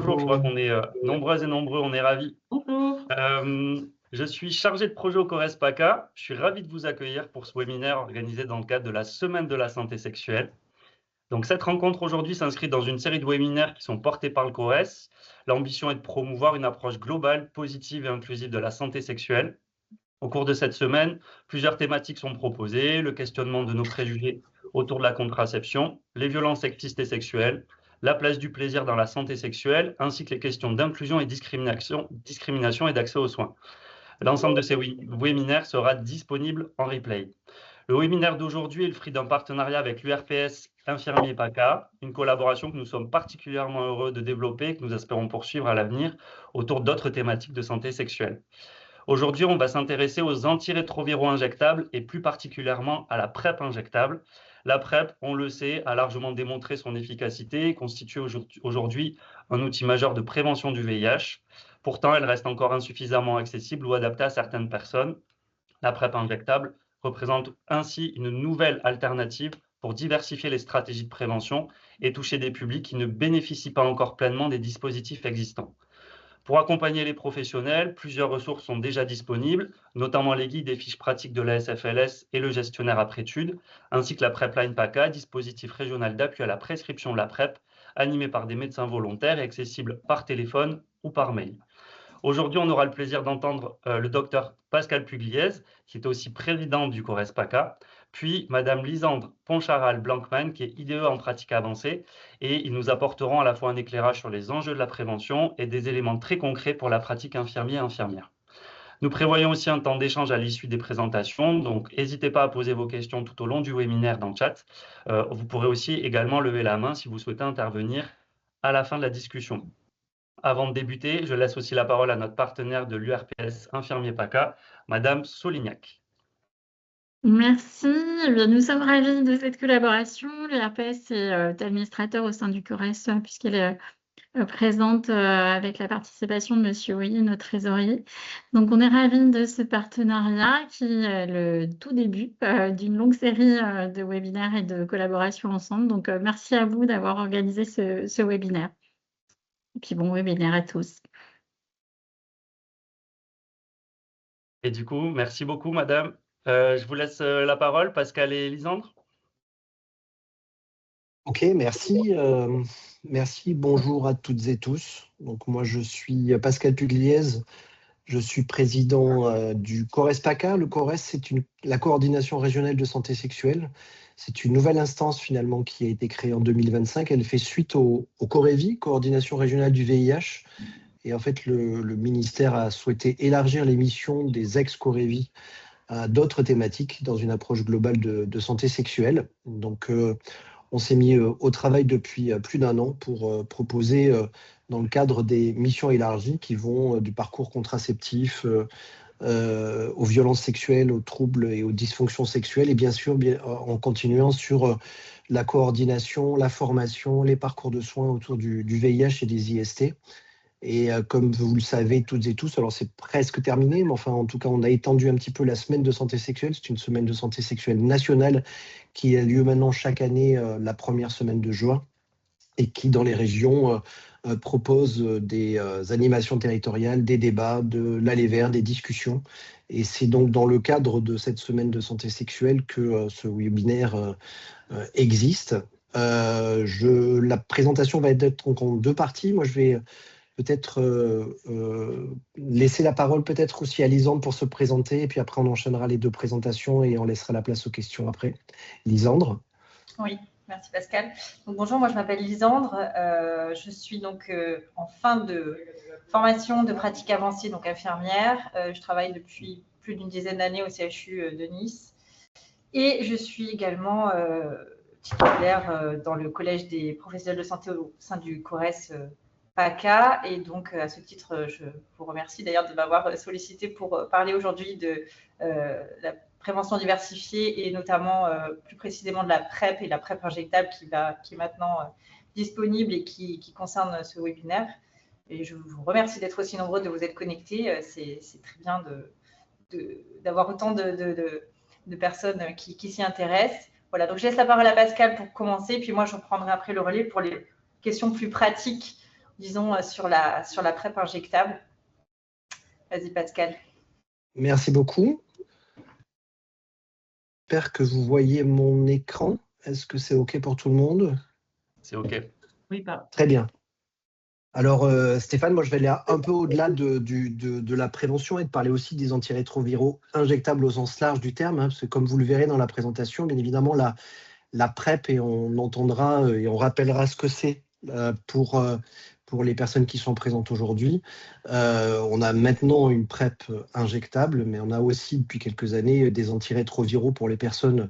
bonjour, je vois qu'on est nombreuses et nombreux, on est ravis. Bonjour. Je suis chargé de projet au CORES PACA. Je suis ravi de vous accueillir pour ce webinaire organisé dans le cadre de la Semaine de la santé sexuelle. Donc, cette rencontre aujourd'hui s'inscrit dans une série de webinaires qui sont portés par le CORES. L'ambition est de promouvoir une approche globale, positive et inclusive de la santé sexuelle. Au cours de cette semaine, plusieurs thématiques sont proposées: le questionnement de nos préjugés autour de la contraception, les violences sexistes et sexuelles, la place du plaisir dans la santé sexuelle, ainsi que les questions d'inclusion et discrimination et d'accès aux soins. L'ensemble de ces webinaires sera disponible en replay. Le webinaire d'aujourd'hui est le fruit d'un partenariat avec l'URPS Infirmiers PACA, une collaboration que nous sommes particulièrement heureux de développer et que nous espérons poursuivre à l'avenir autour d'autres thématiques de santé sexuelle. Aujourd'hui, on va s'intéresser aux antirétroviraux injectables et plus particulièrement à la PrEP injectable. La PrEP, on le sait, a largement démontré son efficacité et constitue aujourd'hui un outil majeur de prévention du VIH. Pourtant, elle reste encore insuffisamment accessible ou adaptée à certaines personnes. La PrEP injectable représente ainsi une nouvelle alternative pour diversifier les stratégies de prévention et toucher des publics qui ne bénéficient pas encore pleinement des dispositifs existants. Pour accompagner les professionnels, plusieurs ressources sont déjà disponibles, notamment les guides et fiches pratiques de la SFLS et le gestionnaire après-études, ainsi que la PrEPline PACA, dispositif régional d'appui à la prescription de la PrEP, animé par des médecins volontaires et accessible par téléphone ou par mail. Aujourd'hui, on aura le plaisir d'entendre le docteur Pascal Pugliese, qui est aussi président du CORES PACA, puis Madame Lisandre Poncharal-Blancman, qui est IDE en pratique avancée, et ils nous apporteront à la fois un éclairage sur les enjeux de la prévention et des éléments très concrets pour la pratique infirmier-infirmière. Nous prévoyons aussi un temps d'échange à l'issue des présentations, donc n'hésitez pas à poser vos questions tout au long du webinaire dans le chat. Vous pourrez aussi également lever la main si vous souhaitez intervenir à la fin de la discussion. Avant de débuter, je laisse aussi la parole à notre partenaire de l'URPS Infirmiers PACA, Madame Solignac. Merci. Eh bien, nous sommes ravis de cette collaboration. L'URPS est administrateur au sein du CORES puisqu'elle est présente avec la participation de Monsieur Ouilly, notre trésorier. Donc, on est ravis de ce partenariat qui est le tout début d'une longue série de webinaires et de collaborations ensemble. Donc, merci à vous d'avoir organisé ce webinaire. Et puis, bon webinaire à tous. Et du coup, merci beaucoup, Madame. Je vous laisse la parole, Pascal et Lisandre. Ok, merci. Merci, bonjour à toutes et tous. Donc, moi, je suis Pascal Pugliese. Je suis président du CORES PACA. Le CORES, c'est la coordination régionale de santé sexuelle. C'est une nouvelle instance finalement qui a été créée en 2025. Elle fait suite au COREVI, coordination régionale du VIH. Et en fait, le ministère a souhaité élargir les missions des ex-COREVI à d'autres thématiques dans une approche globale de santé sexuelle. Donc, on s'est mis au travail depuis plus d'un an pour proposer, dans le cadre des missions élargies qui vont du parcours contraceptif aux violences sexuelles, aux troubles et aux dysfonctions sexuelles, et bien sûr en continuant sur la coordination, la formation, les parcours de soins autour du VIH et des IST. Et comme vous le savez toutes et tous, alors c'est presque terminé, mais enfin en tout cas on a étendu un petit peu la semaine de santé sexuelle. C'est une semaine de santé sexuelle nationale qui a lieu maintenant chaque année la première semaine de juin et qui dans les régions propose des animations territoriales, des débats, de l'aller vers, des discussions. Et c'est donc dans le cadre de cette semaine de santé sexuelle que ce webinaire existe. La présentation va être en deux parties. Moi je vais peut-être laisser la parole peut-être aussi à Lisandre pour se présenter, et puis après on enchaînera les deux présentations et on laissera la place aux questions après. Lisandre. Oui, merci Pascal. Donc, bonjour, moi je m'appelle Lisandre, je suis donc en fin de formation de pratique avancée, donc infirmière. Je travaille depuis plus d'une dizaine d'années au CHU de Nice et je suis également titulaire dans le collège des professionnels de santé au sein du CORES PACA. Et donc, à ce titre, je vous remercie d'ailleurs de m'avoir sollicité pour parler aujourd'hui de la prévention diversifiée et notamment plus précisément de la PrEP et la PrEP injectable qui est maintenant disponible et qui concerne ce webinaire. Et je vous remercie d'être aussi nombreux, de vous être connectés. C'est très bien d'avoir autant de personnes qui s'y intéressent. Voilà, donc je laisse la parole à Pascal pour commencer, puis moi je reprendrai après le relais pour les questions plus pratiques disons, sur la PrEP injectable. Vas-y, Pascal. Merci beaucoup. J'espère que vous voyez mon écran. Est-ce que c'est OK pour tout le monde? C'est OK. Oui, pas. Très bien. Alors, Stéphane, moi, je vais aller un peu au-delà de la prévention et de parler aussi des antirétroviraux injectables au sens large du terme, hein, parce que comme vous le verrez dans la présentation, bien évidemment, la PrEP, et on entendra et on rappellera ce que c'est pour les personnes qui sont présentes aujourd'hui. On a maintenant une PrEP injectable, mais on a aussi depuis quelques années des antirétroviraux pour les personnes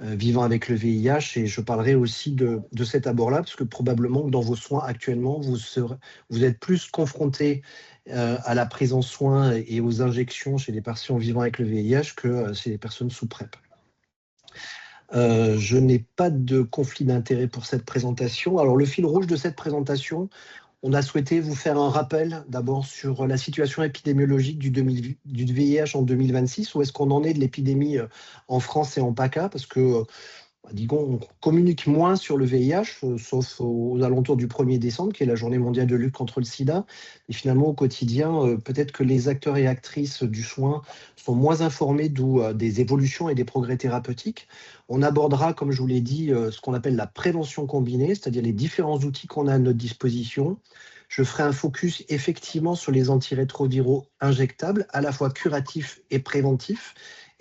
vivant avec le VIH, et je parlerai aussi de cet abord-là, parce que probablement que dans vos soins actuellement, vous êtes plus confrontés à la prise en soins et aux injections chez les patients vivant avec le VIH que chez les personnes sous PrEP. Je n'ai pas de conflit d'intérêt pour cette présentation. Alors, le fil rouge de cette présentation, on a souhaité vous faire un rappel d'abord sur la situation épidémiologique du VIH en 2026. Où est-ce qu'on en est de l'épidémie en France et en PACA? Parce que, on communique moins sur le VIH, sauf aux alentours du 1er décembre, qui est la journée mondiale de lutte contre le sida. Et finalement, au quotidien, peut-être que les acteurs et actrices du soin sont moins informés, d'où des évolutions et des progrès thérapeutiques. On abordera, comme je vous l'ai dit, ce qu'on appelle la prévention combinée, c'est-à-dire les différents outils qu'on a à notre disposition. Je ferai un focus effectivement sur les antirétroviraux injectables, à la fois curatifs et préventifs,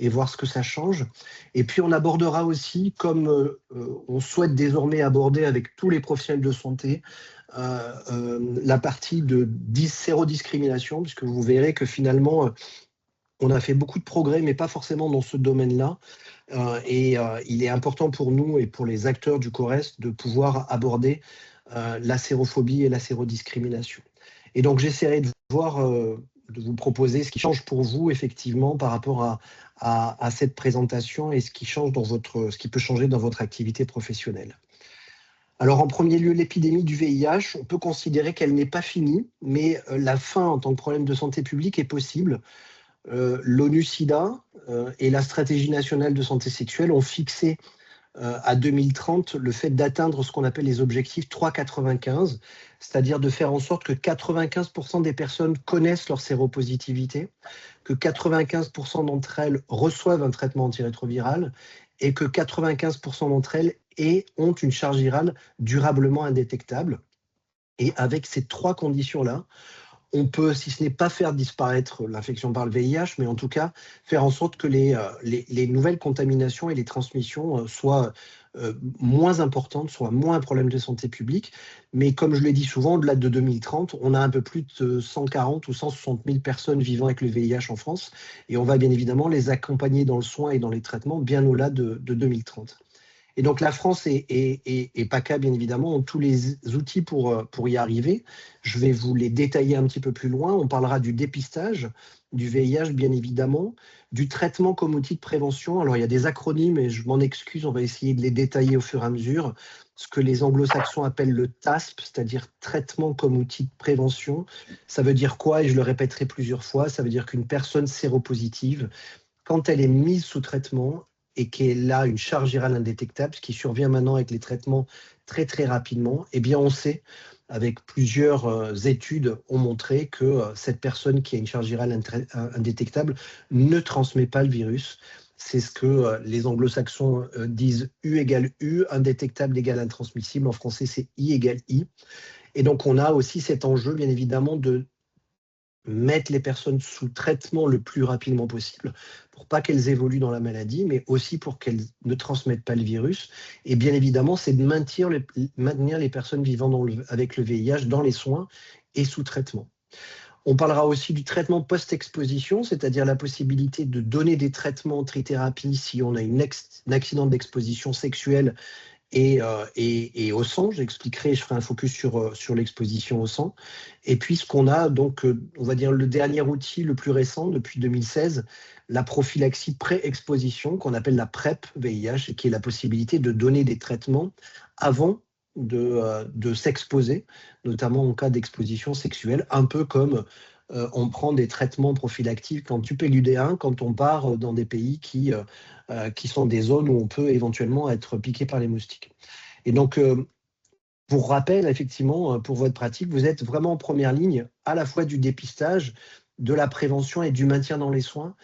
et voir ce que ça change. Et puis on abordera aussi, comme on souhaite désormais aborder avec tous les professionnels de santé, la partie de sérodiscrimination, puisque vous verrez que finalement, on a fait beaucoup de progrès, mais pas forcément dans ce domaine-là. Il est important pour nous et pour les acteurs du CORES de pouvoir aborder la sérophobie et la sérodiscrimination. Et donc j'essaierai de vous proposer ce qui change pour vous effectivement par rapport à cette présentation et ce qui peut changer dans votre activité professionnelle. Alors en premier lieu, l'épidémie du VIH, on peut considérer qu'elle n'est pas finie, mais la fin en tant que problème de santé publique est possible. L'ONU-SIDA et la stratégie nationale de santé sexuelle ont fixé à 2030 le fait d'atteindre ce qu'on appelle les objectifs 3,95, c'est-à-dire de faire en sorte que 95% des personnes connaissent leur séropositivité, que 95% d'entre elles reçoivent un traitement antirétroviral et que 95% d'entre elles ont une charge virale durablement indétectable. Et avec ces trois conditions-là, on peut, si ce n'est pas faire disparaître l'infection par le VIH, mais en tout cas faire en sorte que les nouvelles contaminations et les transmissions soient moins importantes, soient moins un problème de santé publique. Mais comme je l'ai dit souvent, au-delà de 2030, on a un peu plus de 140 ou 160 000 personnes vivant avec le VIH en France, et on va bien évidemment les accompagner dans le soin et dans les traitements bien au-delà de 2030. Et donc la France et PACA, bien évidemment, ont tous les outils pour y arriver. Je vais vous les détailler un petit peu plus loin. On parlera du dépistage, du VIH, bien évidemment, du traitement comme outil de prévention. Alors il y a des acronymes et je m'en excuse, on va essayer de les détailler au fur et à mesure. Ce que les anglo-saxons appellent le TASP, c'est-à-dire traitement comme outil de prévention. Ça veut dire quoi? Et je le répéterai plusieurs fois, ça veut dire qu'une personne séropositive, quand elle est mise sous traitement, et qu'elle a une charge virale indétectable, ce qui survient maintenant avec les traitements très très rapidement, eh bien on sait, avec plusieurs études, ont montré que cette personne qui a une charge virale indétectable ne transmet pas le virus. C'est ce que les anglo-saxons disent U égale U, indétectable égale intransmissible. En français, c'est I égale I. Et donc on a aussi cet enjeu, bien évidemment, de mettre les personnes sous traitement le plus rapidement possible pour pas qu'elles évoluent dans la maladie, mais aussi pour qu'elles ne transmettent pas le virus. Et bien évidemment, c'est de maintenir les personnes vivant avec le VIH dans les soins et sous traitement. On parlera aussi du traitement post-exposition, c'est-à-dire la possibilité de donner des traitements en trithérapie si on a un accident d'exposition sexuelle et au sang. J'expliquerai, je ferai un focus sur l'exposition au sang. Et puis ce qu'on a, donc, on va dire le dernier outil le plus récent depuis 2016, la prophylaxie pré-exposition, qu'on appelle la PrEP VIH, et qui est la possibilité de donner des traitements avant de s'exposer, notamment en cas d'exposition sexuelle, un peu comme on prend des traitements prophylactiques anti-PLUD1 quand on part dans des pays qui sont des zones où on peut éventuellement être piqué par les moustiques. Et donc, Pour rappel, effectivement, pour votre pratique, vous êtes vraiment en première ligne à la fois du dépistage, de la prévention et du maintien dans les soins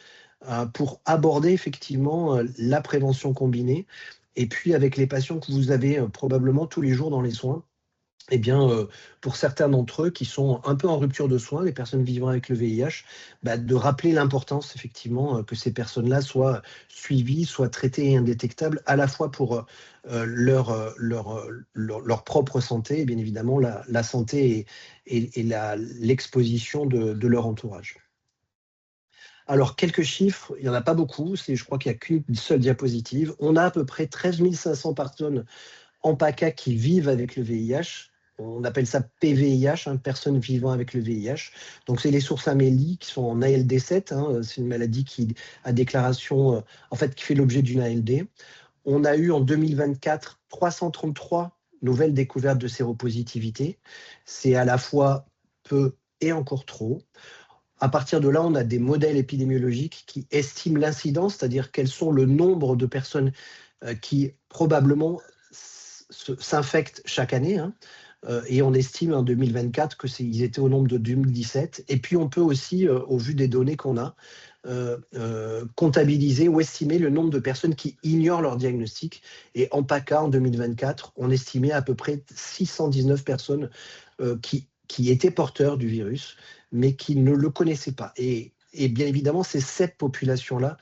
pour aborder effectivement la prévention combinée. Et puis avec les patients que vous avez probablement tous les jours dans les soins, eh bien, pour certains d'entre eux qui sont un peu en rupture de soins, les personnes vivant avec le VIH, de rappeler l'importance effectivement que ces personnes-là soient suivies, soient traitées et indétectables, à la fois pour leur propre santé et bien évidemment la santé et l'exposition de leur entourage. Alors, quelques chiffres, il n'y en a pas beaucoup, je crois qu'il n'y a qu'une seule diapositive. On a à peu près 13 500 personnes en PACA qui vivent avec le VIH. On appelle ça PVIH, personnes vivant avec le VIH. Donc, c'est les sources amélie qui sont en ALD7. C'est une maladie qui a déclaration, qui fait l'objet d'une ALD. On a eu en 2024 333 nouvelles découvertes de séropositivité. C'est à la fois peu et encore trop. À partir de là, on a des modèles épidémiologiques qui estiment l'incidence, c'est-à-dire quels sont le nombre de personnes qui probablement s'infectent chaque année. Et on estime en 2024 qu'ils étaient au nombre de 2017. Et puis on peut aussi, au vu des données qu'on a, comptabiliser ou estimer le nombre de personnes qui ignorent leur diagnostic. Et en PACA, en 2024, on estimait à peu près 619 personnes qui étaient porteurs du virus, mais qui ne le connaissaient pas. Et bien évidemment, c'est cette population-là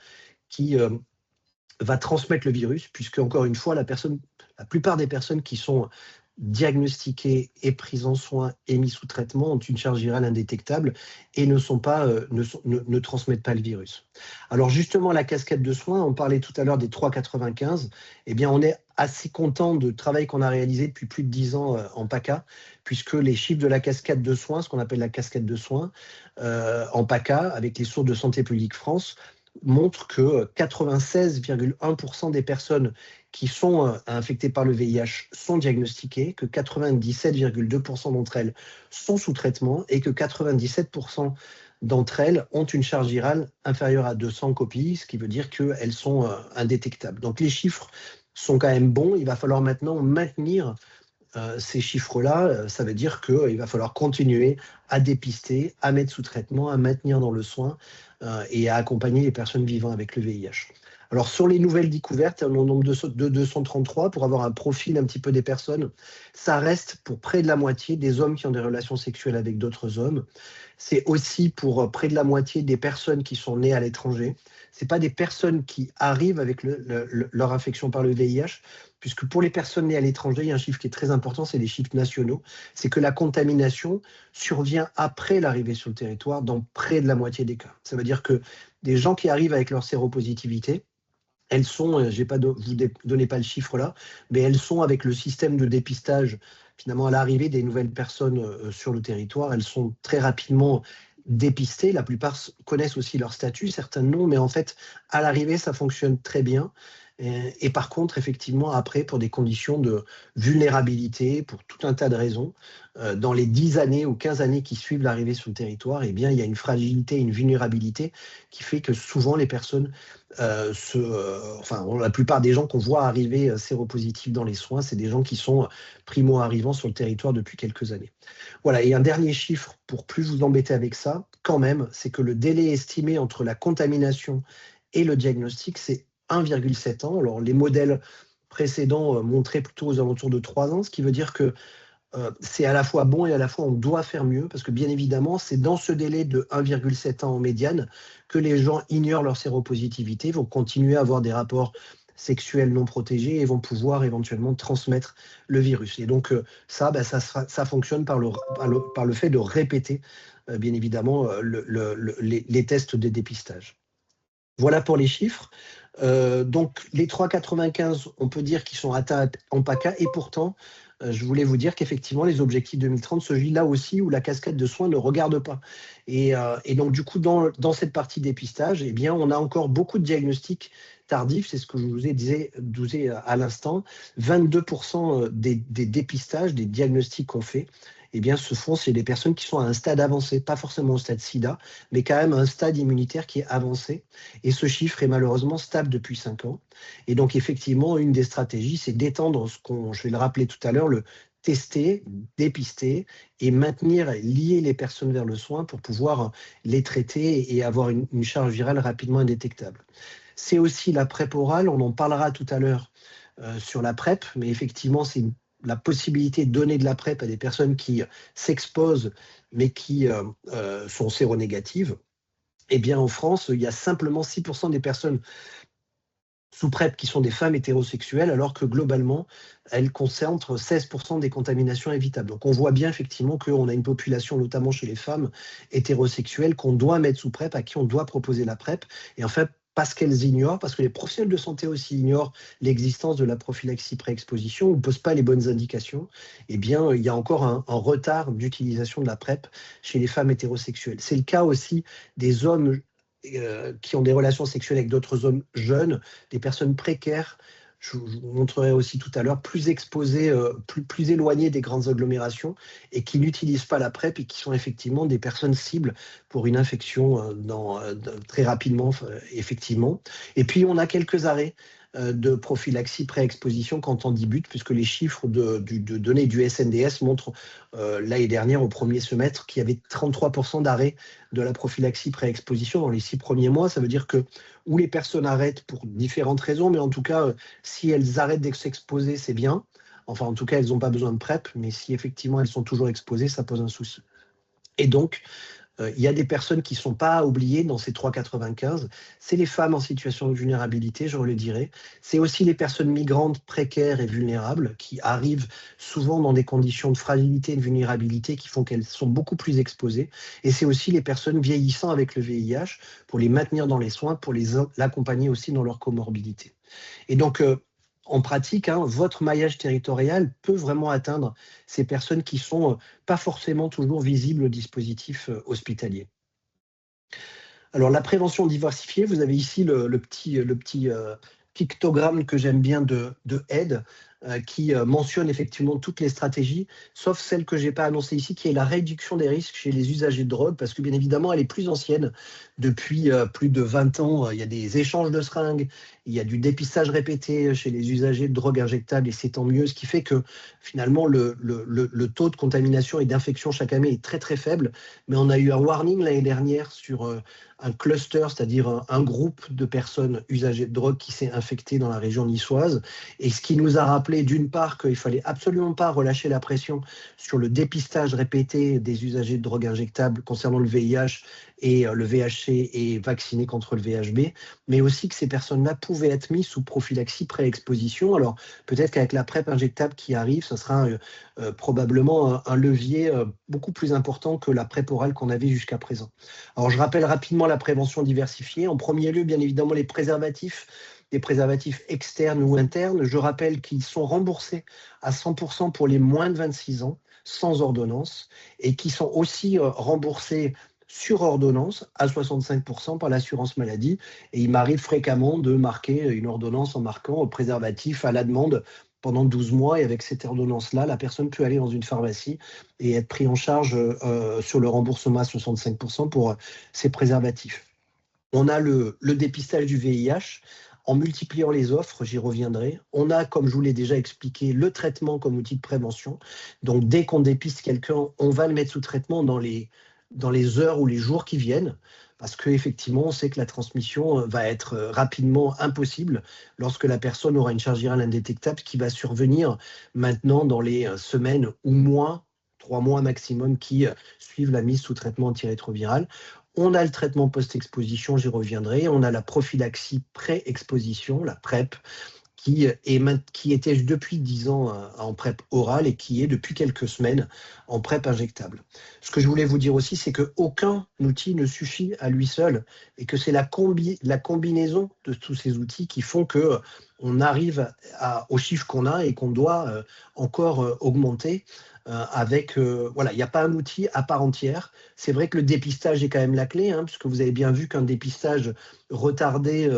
qui va transmettre le virus, puisque, encore une fois, la plupart des personnes qui sont diagnostiquées et prises en soins et mises sous traitement ont une charge virale indétectable et ne transmettent pas le virus. Alors justement, la casquette de soins, on parlait tout à l'heure des 3,95, eh bien on est assez content de travail qu'on a réalisé depuis plus de 10 ans en PACA, puisque les chiffres de la casquette de soins, ce qu'on appelle la casquette de soins en PACA, avec les sources de Santé publique France, montrent que 96,1% des personnes qui sont infectées par le VIH sont diagnostiquées, que 97,2% d'entre elles sont sous traitement et que 97% d'entre elles ont une charge virale inférieure à 200 copies, ce qui veut dire qu'elles sont indétectables. Donc les chiffres sont quand même bons. Il va falloir maintenant maintenir ces chiffres-là. Ça veut dire qu'il va falloir continuer à dépister, à mettre sous traitement, à maintenir dans le soin et à accompagner les personnes vivant avec le VIH. Alors, sur les nouvelles découvertes, au nombre de 233, pour avoir un profil un petit peu des personnes, ça reste pour près de la moitié des hommes qui ont des relations sexuelles avec d'autres hommes. C'est aussi pour près de la moitié des personnes qui sont nées à l'étranger. Ce n'est pas des personnes qui arrivent avec leur infection par le VIH, puisque pour les personnes nées à l'étranger, il y a un chiffre qui est très important, c'est les chiffres nationaux. C'est que la contamination survient après l'arrivée sur le territoire dans près de la moitié des cas. Ça veut dire que des gens qui arrivent avec leur séropositivité, elles sont, je ne vous donnez pas le chiffre là, mais elles sont avec le système de dépistage, finalement à l'arrivée des nouvelles personnes sur le territoire, elles sont très rapidement dépistées. La plupart connaissent aussi leur statut, certains non, mais en fait, à l'arrivée, ça fonctionne très bien. Et par contre, effectivement, après, pour des conditions de vulnérabilité, pour tout un tas de raisons, dans les 10 années ou 15 années qui suivent l'arrivée sur le territoire, eh bien, il y a une fragilité, une vulnérabilité qui fait que souvent les personnes, la plupart des gens qu'on voit arriver séropositifs dans les soins, c'est des gens qui sont primo-arrivants sur le territoire depuis quelques années. Voilà, et un dernier chiffre, pour plus vous embêter avec ça, quand même, c'est que le délai estimé entre la contamination et le diagnostic, c'est 1,7 ans. Alors, les modèles précédents montraient plutôt aux alentours de 3 ans, ce qui veut dire que c'est à la fois bon et à la fois on doit faire mieux, parce que bien évidemment, c'est dans ce délai de 1,7 ans en médiane que les gens ignorent leur séropositivité, vont continuer à avoir des rapports sexuels non protégés et vont pouvoir éventuellement transmettre le virus. Et donc ça fonctionne par le fait de répéter, bien évidemment, les tests de dépistage. Voilà pour les chiffres. Donc les 3,95, on peut dire qu'ils sont atteints en PACA, et pourtant, je voulais vous dire qu'effectivement, les objectifs 2030 se jouent là aussi où la casquette de soins ne regarde pas. Et donc, du coup, dans cette partie dépistage, eh bien, on a encore beaucoup de diagnostics tardifs, c'est ce que je vous ai dit à l'instant. 22% des dépistages, des diagnostics qu'on fait, eh bien, se font chez des personnes qui sont à un stade avancé, pas forcément au stade SIDA, mais quand même un stade immunitaire qui est avancé. Et ce chiffre est malheureusement stable depuis 5 ans. Et donc, effectivement, une des stratégies, c'est d'étendre je vais le rappeler tout à l'heure, le tester, dépister et maintenir, lier les personnes vers le soin pour pouvoir les traiter et avoir une charge virale rapidement indétectable. C'est aussi la PrEP orale, on en parlera tout à l'heure sur la PrEP, mais effectivement, c'est la possibilité de donner de la PrEP à des personnes qui s'exposent mais qui sont séronégatives. Eh bien, en France, il y a simplement 6% des personnes sous PrEP qui sont des femmes hétérosexuelles, alors que globalement, elles concentrent 16% des contaminations évitables. Donc on voit bien effectivement qu'on a une population, notamment chez les femmes hétérosexuelles, qu'on doit mettre sous PrEP, à qui on doit proposer la PrEP. Et en fait, parce qu'elles ignorent, parce que les professionnels de santé aussi ignorent l'existence de la prophylaxie pré-exposition, ou ne posent pas les bonnes indications, eh bien, il y a encore un retard d'utilisation de la PrEP chez les femmes hétérosexuelles. C'est le cas aussi des hommes qui ont des relations sexuelles avec d'autres hommes jeunes, des personnes précaires, je vous montrerai aussi tout à l'heure, plus exposées, plus éloignées des grandes agglomérations et qui n'utilisent pas la PrEP et qui sont effectivement des personnes cibles pour une infection très rapidement, effectivement. Et puis, on a quelques arrêts de prophylaxie pré-exposition quand on débute, puisque les chiffres de données du SNDS montrent l'année dernière, au premier semestre, qu'il y avait 33% d'arrêt de la prophylaxie pré-exposition dans les 6 premiers mois. Ça veut dire que où les personnes arrêtent pour différentes raisons, mais en tout cas, si elles arrêtent de s'exposer, c'est bien. Enfin, en tout cas, elles n'ont pas besoin de PrEP, mais si effectivement elles sont toujours exposées, ça pose un souci. Et donc, il y a des personnes qui ne sont pas oubliées dans ces 3,95. C'est les femmes en situation de vulnérabilité, je le dirais. C'est aussi les personnes migrantes précaires et vulnérables qui arrivent souvent dans des conditions de fragilité et de vulnérabilité qui font qu'elles sont beaucoup plus exposées. Et c'est aussi les personnes vieillissant avec le VIH pour les maintenir dans les soins, pour l'accompagner aussi dans leur comorbidité. Et donc, en pratique, votre maillage territorial peut vraiment atteindre ces personnes qui ne sont pas forcément toujours visibles au dispositif hospitalier. Alors, la prévention diversifiée, vous avez ici le petit pictogramme que j'aime bien de aide qui mentionne effectivement toutes les stratégies, sauf celle que je n'ai pas annoncée ici, qui est la réduction des risques chez les usagers de drogue, parce que bien évidemment, elle est plus ancienne. Depuis plus de 20 ans, il y a des échanges de seringues, il y a du dépistage répété chez les usagers de drogue injectable, et c'est tant mieux, ce qui fait que finalement, le taux de contamination et d'infection chaque année est très très faible. Mais on a eu un warning l'année dernière sur un cluster, c'est-à-dire un groupe de personnes usagers de drogue qui s'est infecté dans la région niçoise, et ce qui nous a rappelé d'une part qu'il ne fallait absolument pas relâcher la pression sur le dépistage répété des usagers de drogue injectable concernant le VIH et le VHC et vaccinés contre le VHB, mais aussi que ces personnes-là pouvaient être mises sous prophylaxie pré-exposition. Alors peut-être qu'avec la PrEP injectable qui arrive, ce sera probablement un levier beaucoup plus important que la PrEP orale qu'on avait jusqu'à présent. Alors je rappelle rapidement la prévention diversifiée. En premier lieu, bien évidemment, les préservatifs, des préservatifs externes ou internes. Je rappelle qu'ils sont remboursés à 100% pour les moins de 26 ans, sans ordonnance, et qui sont aussi remboursés sur ordonnance à 65% par l'assurance maladie. Et il m'arrive fréquemment de marquer une ordonnance en marquant préservatif à la demande pendant 12 mois. Et avec cette ordonnance-là, la personne peut aller dans une pharmacie et être pris en charge sur le remboursement à 65% pour ces préservatifs. On a le dépistage du VIH. En multipliant les offres, j'y reviendrai. On a, comme je vous l'ai déjà expliqué, le traitement comme outil de prévention. Donc, dès qu'on dépiste quelqu'un, on va le mettre sous traitement dans les heures ou les jours qui viennent, parce qu'effectivement, on sait que la transmission va être rapidement impossible lorsque la personne aura une charge virale indétectable qui va survenir maintenant dans les semaines ou mois, 3 mois maximum, qui suivent la mise sous traitement antirétroviral. On a le traitement post-exposition, j'y reviendrai. On a la prophylaxie pré-exposition, la PrEP, qui était depuis 10 ans en PrEP orale et qui est depuis quelques semaines en PrEP injectable. Ce que je voulais vous dire aussi, c'est qu'aucun outil ne suffit à lui seul et que c'est la combinaison de tous ces outils qui font qu'on arrive aux chiffres qu'on a et qu'on doit encore augmenter. Voilà, il n'y a pas un outil à part entière. C'est vrai que le dépistage est quand même la clé, puisque vous avez bien vu qu'un dépistage retardé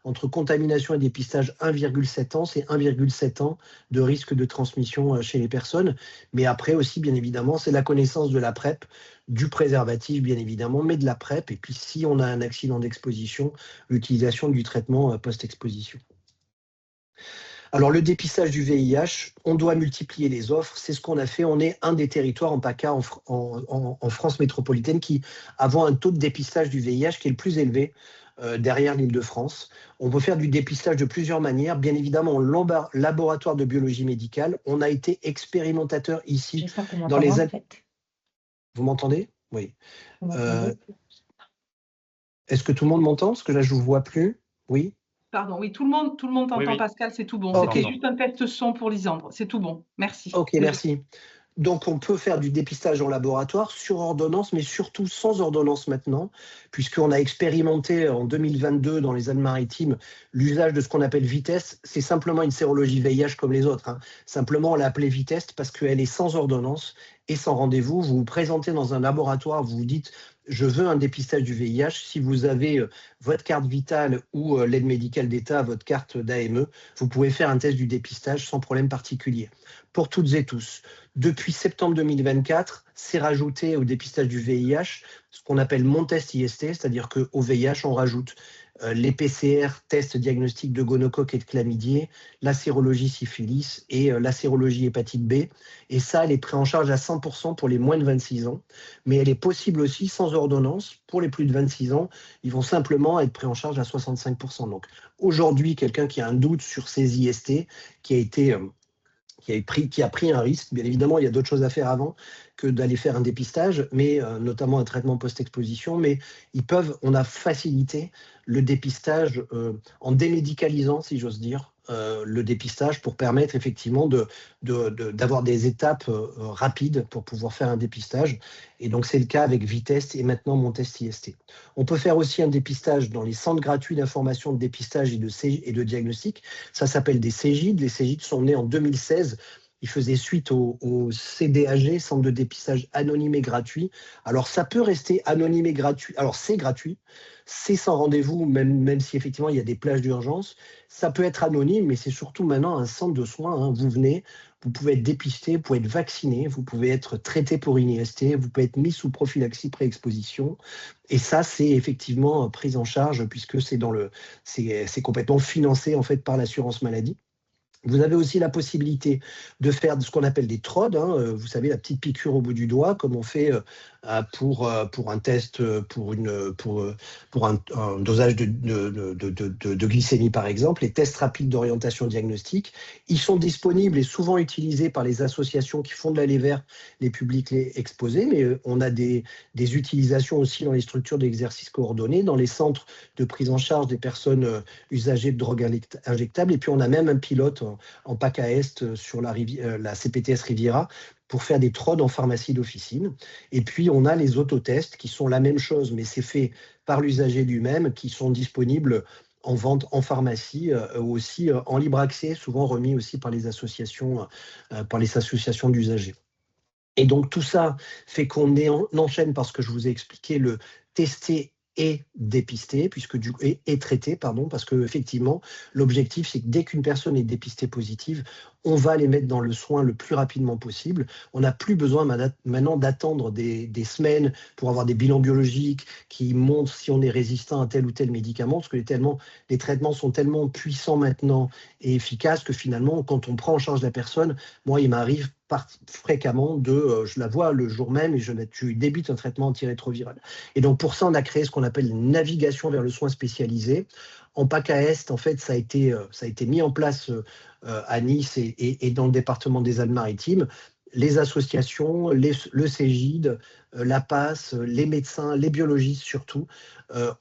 entre contamination et dépistage 1,7 ans, c'est 1,7 ans de risque de transmission chez les personnes. Mais après aussi, bien évidemment, c'est la connaissance de la PrEP, du préservatif, bien évidemment, mais de la PrEP. Et puis, si on a un accident d'exposition, l'utilisation du traitement post-exposition. Alors, le dépistage du VIH, on doit multiplier les offres. C'est ce qu'on a fait. On est un des territoires en PACA, en France métropolitaine, qui avons un taux de dépistage du VIH qui est le plus élevé derrière l'Île-de-France. On peut faire du dépistage de plusieurs manières. Bien évidemment, en laboratoire de biologie médicale, on a été expérimentateur ici dans les années. Vous m'entendez? Oui. Est-ce que tout le monde m'entend? Parce que là, je ne vous vois plus. Oui. Pardon, oui, tout le monde t'entend, oui. Pascal, c'est tout bon. C'était juste un test son pour Lisandre. C'est tout bon. Merci. Ok, merci. Donc, on peut faire du dépistage en laboratoire sur ordonnance, mais surtout sans ordonnance maintenant, puisqu'on a expérimenté en 2022 dans les Alpes-Maritimes l'usage de ce qu'on appelle Vitest. C'est simplement une sérologie VIH comme les autres. Hein. Simplement, on l'a appelée Vitest parce qu'elle est sans ordonnance et sans rendez-vous. Vous vous présentez dans un laboratoire, vous vous dites « je veux un dépistage du VIH ». Si vous avez votre carte vitale ou l'aide médicale d'État, votre carte d'AME, vous pouvez faire un test du dépistage sans problème particulier. Pour toutes et tous. Depuis septembre 2024, c'est rajouté au dépistage du VIH ce qu'on appelle mon test IST, c'est-à-dire qu'au VIH, on rajoute les PCR, tests diagnostiques de gonocoque et de chlamydier, la sérologie syphilis et la sérologie hépatite B. Et ça, elle est prise en charge à 100% pour les moins de 26 ans, mais elle est possible aussi sans ordonnance. Pour les plus de 26 ans, ils vont simplement être pris en charge à 65%. Donc aujourd'hui, quelqu'un qui a un doute sur ses IST, qui a pris un risque. Bien évidemment, il y a d'autres choses à faire avant que d'aller faire un dépistage, mais notamment un traitement post-exposition. Mais on a facilité le dépistage en démédicalisant, si j'ose dire, le dépistage pour permettre effectivement d'avoir des étapes rapides pour pouvoir faire un dépistage. Et donc, c'est le cas avec Vitest et maintenant mon test IST. On peut faire aussi un dépistage dans les centres gratuits d'information de dépistage et de diagnostic. Ça s'appelle des CEGID. Les CEGID sont nés en 2016. Ils faisaient suite au CDAG, Centre de dépistage anonyme et gratuit. Alors, ça peut rester anonyme et gratuit. Alors, c'est gratuit, c'est sans rendez-vous, même si effectivement, il y a des plages d'urgence. Ça peut être anonyme, mais c'est surtout maintenant un centre de soins. Hein. Vous venez, vous pouvez être dépisté, vous pouvez être vacciné, vous pouvez être traité pour une IST, vous pouvez être mis sous prophylaxie pré-exposition. Et ça, c'est effectivement pris en charge puisque c'est complètement financé en fait par l'assurance maladie. Vous avez aussi la possibilité de faire ce qu'on appelle des TROD, hein, vous savez, la petite piqûre au bout du doigt, comme on fait pour un test, pour un dosage de glycémie, par exemple, les tests rapides d'orientation diagnostique. Ils sont disponibles et souvent utilisés par les associations qui font de l'aller vers les publics exposés, mais on a des utilisations aussi dans les structures d'exercice coordonné, dans les centres de prise en charge des personnes usagées de drogues injectables, et puis on a même un pilote en PACA Est sur la CPTS Riviera pour faire des TROD en pharmacie d'officine. Et puis, on a les autotests qui sont la même chose, mais c'est fait par l'usager lui-même, qui sont disponibles en vente en pharmacie, aussi en libre accès, souvent remis aussi par les associations d'usagers. Et donc, tout ça fait qu'on enchaîne par ce que je vous ai expliqué, le tester et dépister, et traiter, parce que effectivement, l'objectif, c'est que dès qu'une personne est dépistée positive, on va les mettre dans le soin le plus rapidement possible. On n'a plus besoin maintenant d'attendre des semaines pour avoir des bilans biologiques qui montrent si on est résistant à tel ou tel médicament, parce que les traitements sont tellement puissants maintenant et efficaces que finalement, quand on prend en charge la personne, moi, il m'arrive fréquemment je la vois le jour même et je débute un traitement antirétroviral. Et donc pour ça, on a créé ce qu'on appelle une navigation vers le soin spécialisé. En PACA Est, en fait, ça a été mis en place à Nice et dans le département des Alpes-Maritimes. Les associations, le CEGID, la PAS, les médecins, les biologistes surtout,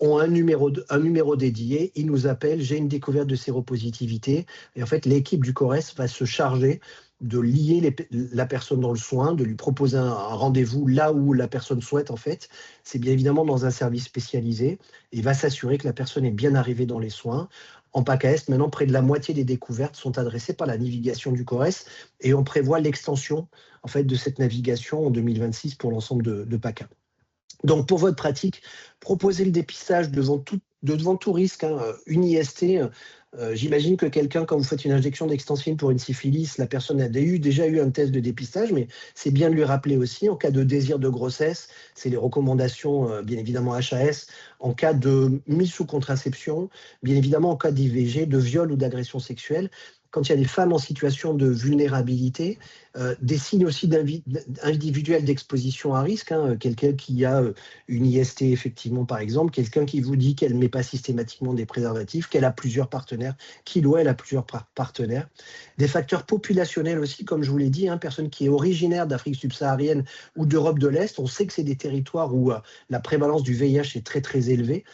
ont un numéro dédié. Ils nous appellent, j'ai une découverte de séropositivité. Et en fait, l'équipe du CORES va se charger de lier la personne dans le soin, de lui proposer un rendez-vous là où la personne souhaite en fait. C'est bien évidemment dans un service spécialisé et va s'assurer que la personne est bien arrivée dans les soins. En PACA Est, maintenant, près de la moitié des découvertes sont adressées par la navigation du CORES et on prévoit l'extension en fait, de cette navigation en 2026 pour l'ensemble de PACA. Donc, pour votre pratique, proposez le dépistage devant tout risque, hein, une IST. J'imagine que quelqu'un, quand vous faites une injection d'extensive pour une syphilis, la personne a déjà eu un test de dépistage, mais c'est bien de lui rappeler aussi, en cas de désir de grossesse, c'est les recommandations, bien évidemment HAS, en cas de mise sous contraception, bien évidemment en cas d'IVG, de viol ou d'agression sexuelle. quand il y a des femmes en situation de vulnérabilité, des signes aussi individuels d'exposition à risque, hein, quelqu'un qui a une IST effectivement par exemple, quelqu'un qui vous dit qu'elle ne met pas systématiquement des préservatifs, qu'elle a plusieurs partenaires, qu'il ou elle a plusieurs partenaires. Des facteurs populationnels aussi, comme je vous l'ai dit, hein, personne qui est originaire d'Afrique subsaharienne ou d'Europe de l'Est, on sait que c'est des territoires où la prévalence du VIH est très très élevée.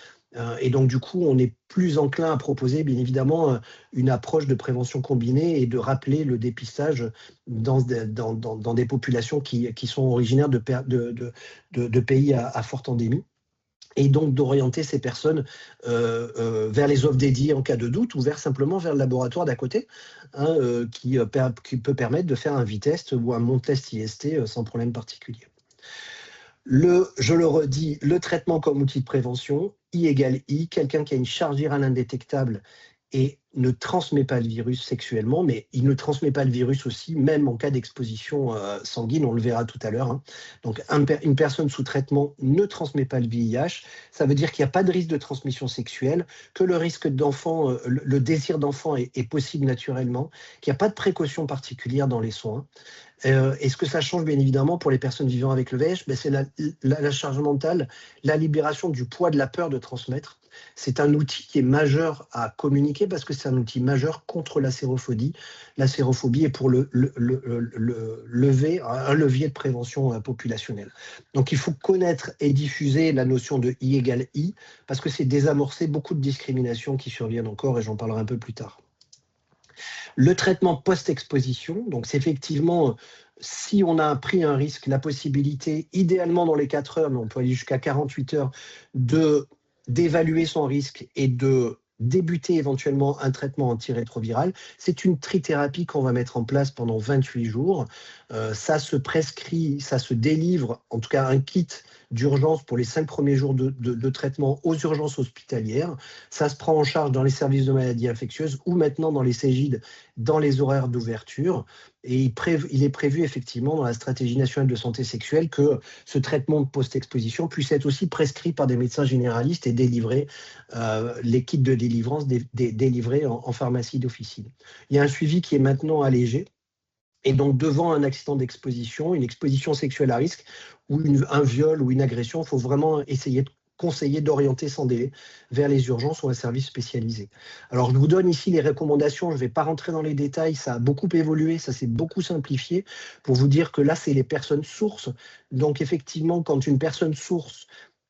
Et donc, du coup, on est plus enclin à proposer, bien évidemment, une approche de prévention combinée et de rappeler le dépistage dans des populations qui sont originaires de pays à forte endémie. Et donc d'orienter ces personnes vers les offres dédiées en cas de doute ou simplement vers le laboratoire d'à côté, hein, qui peut permettre de faire un VITEST ou un MONTEST IST sans problème particulier. Je le redis, le traitement comme outil de prévention, I égale I, quelqu'un qui a une charge virale indétectable et ne transmet pas le virus sexuellement, mais il ne transmet pas le virus aussi, même en cas d'exposition sanguine, on le verra tout à l'heure. Hein. Donc, une personne sous traitement ne transmet pas le VIH. Ça veut dire qu'il n'y a pas de risque de transmission sexuelle, que le risque d'enfant, le désir d'enfant est possible naturellement, qu'il n'y a pas de précaution particulière dans les soins. Et ce que ça change, bien évidemment, pour les personnes vivant avec le VIH, c'est la charge mentale, la libération du poids de la peur de transmettre. C'est un outil qui est majeur à communiquer parce que c'est un outil majeur contre la sérophobie. La sérophobie est pour un levier de prévention populationnelle. Donc il faut connaître et diffuser la notion de I égale I parce que c'est désamorcer beaucoup de discriminations qui surviennent encore et j'en parlerai un peu plus tard. Le traitement post-exposition, donc c'est effectivement, si on a pris un risque, la possibilité, idéalement dans les 4 heures, mais on peut aller jusqu'à 48 heures, d'évaluer son risque et de débuter éventuellement un traitement antirétroviral. C'est une trithérapie qu'on va mettre en place pendant 28 jours. Ça se prescrit, ça se délivre, en tout cas un kit d'urgence pour les 5 premiers jours de traitement aux urgences hospitalières. Ça se prend en charge dans les services de maladies infectieuses ou maintenant dans les CEGID, dans les horaires d'ouverture. Et il est prévu effectivement dans la stratégie nationale de santé sexuelle que ce traitement de post-exposition puisse être aussi prescrit par des médecins généralistes et délivré, les kits de délivrance délivrés en pharmacie d'officine. Il y a un suivi qui est maintenant allégé. Et donc, devant un accident d'exposition, une exposition sexuelle à risque, ou un viol ou une agression, il faut vraiment essayer de conseiller d'orienter sans délai vers les urgences ou un service spécialisé. Alors, je vous donne ici les recommandations. Je ne vais pas rentrer dans les détails. Ça a beaucoup évolué, ça s'est beaucoup simplifié pour vous dire que là, c'est les personnes sources. Donc, effectivement, quand une personne source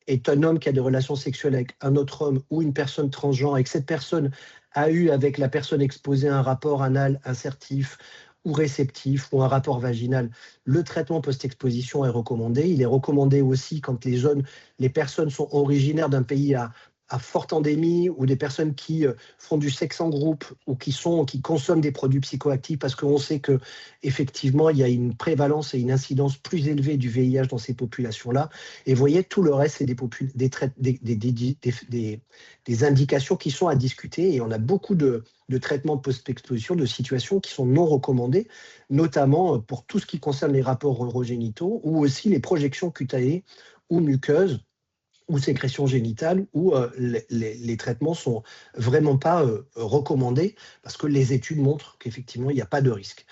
est un homme qui a des relations sexuelles avec un autre homme ou une personne transgenre et que cette personne a eu avec la personne exposée un rapport anal insertif ou réceptif ou un rapport vaginal, le traitement post-exposition est recommandé. Il est recommandé aussi quand les personnes sont originaires d'un pays à forte endémie ou des personnes qui font du sexe en groupe ou qui consomment des produits psychoactifs parce qu'on sait qu'effectivement, il y a une prévalence et une incidence plus élevée du VIH dans ces populations-là. Et vous voyez, tout le reste, c'est des indications qui sont à discuter et on a beaucoup de traitements post-exposition, de situations qui sont non recommandées, notamment pour tout ce qui concerne les rapports urogénitaux ou aussi les projections cutanées ou muqueuses ou sécrétions génitales, où les traitements ne sont vraiment pas recommandés parce que les études montrent qu'effectivement, il n'y a pas de risque.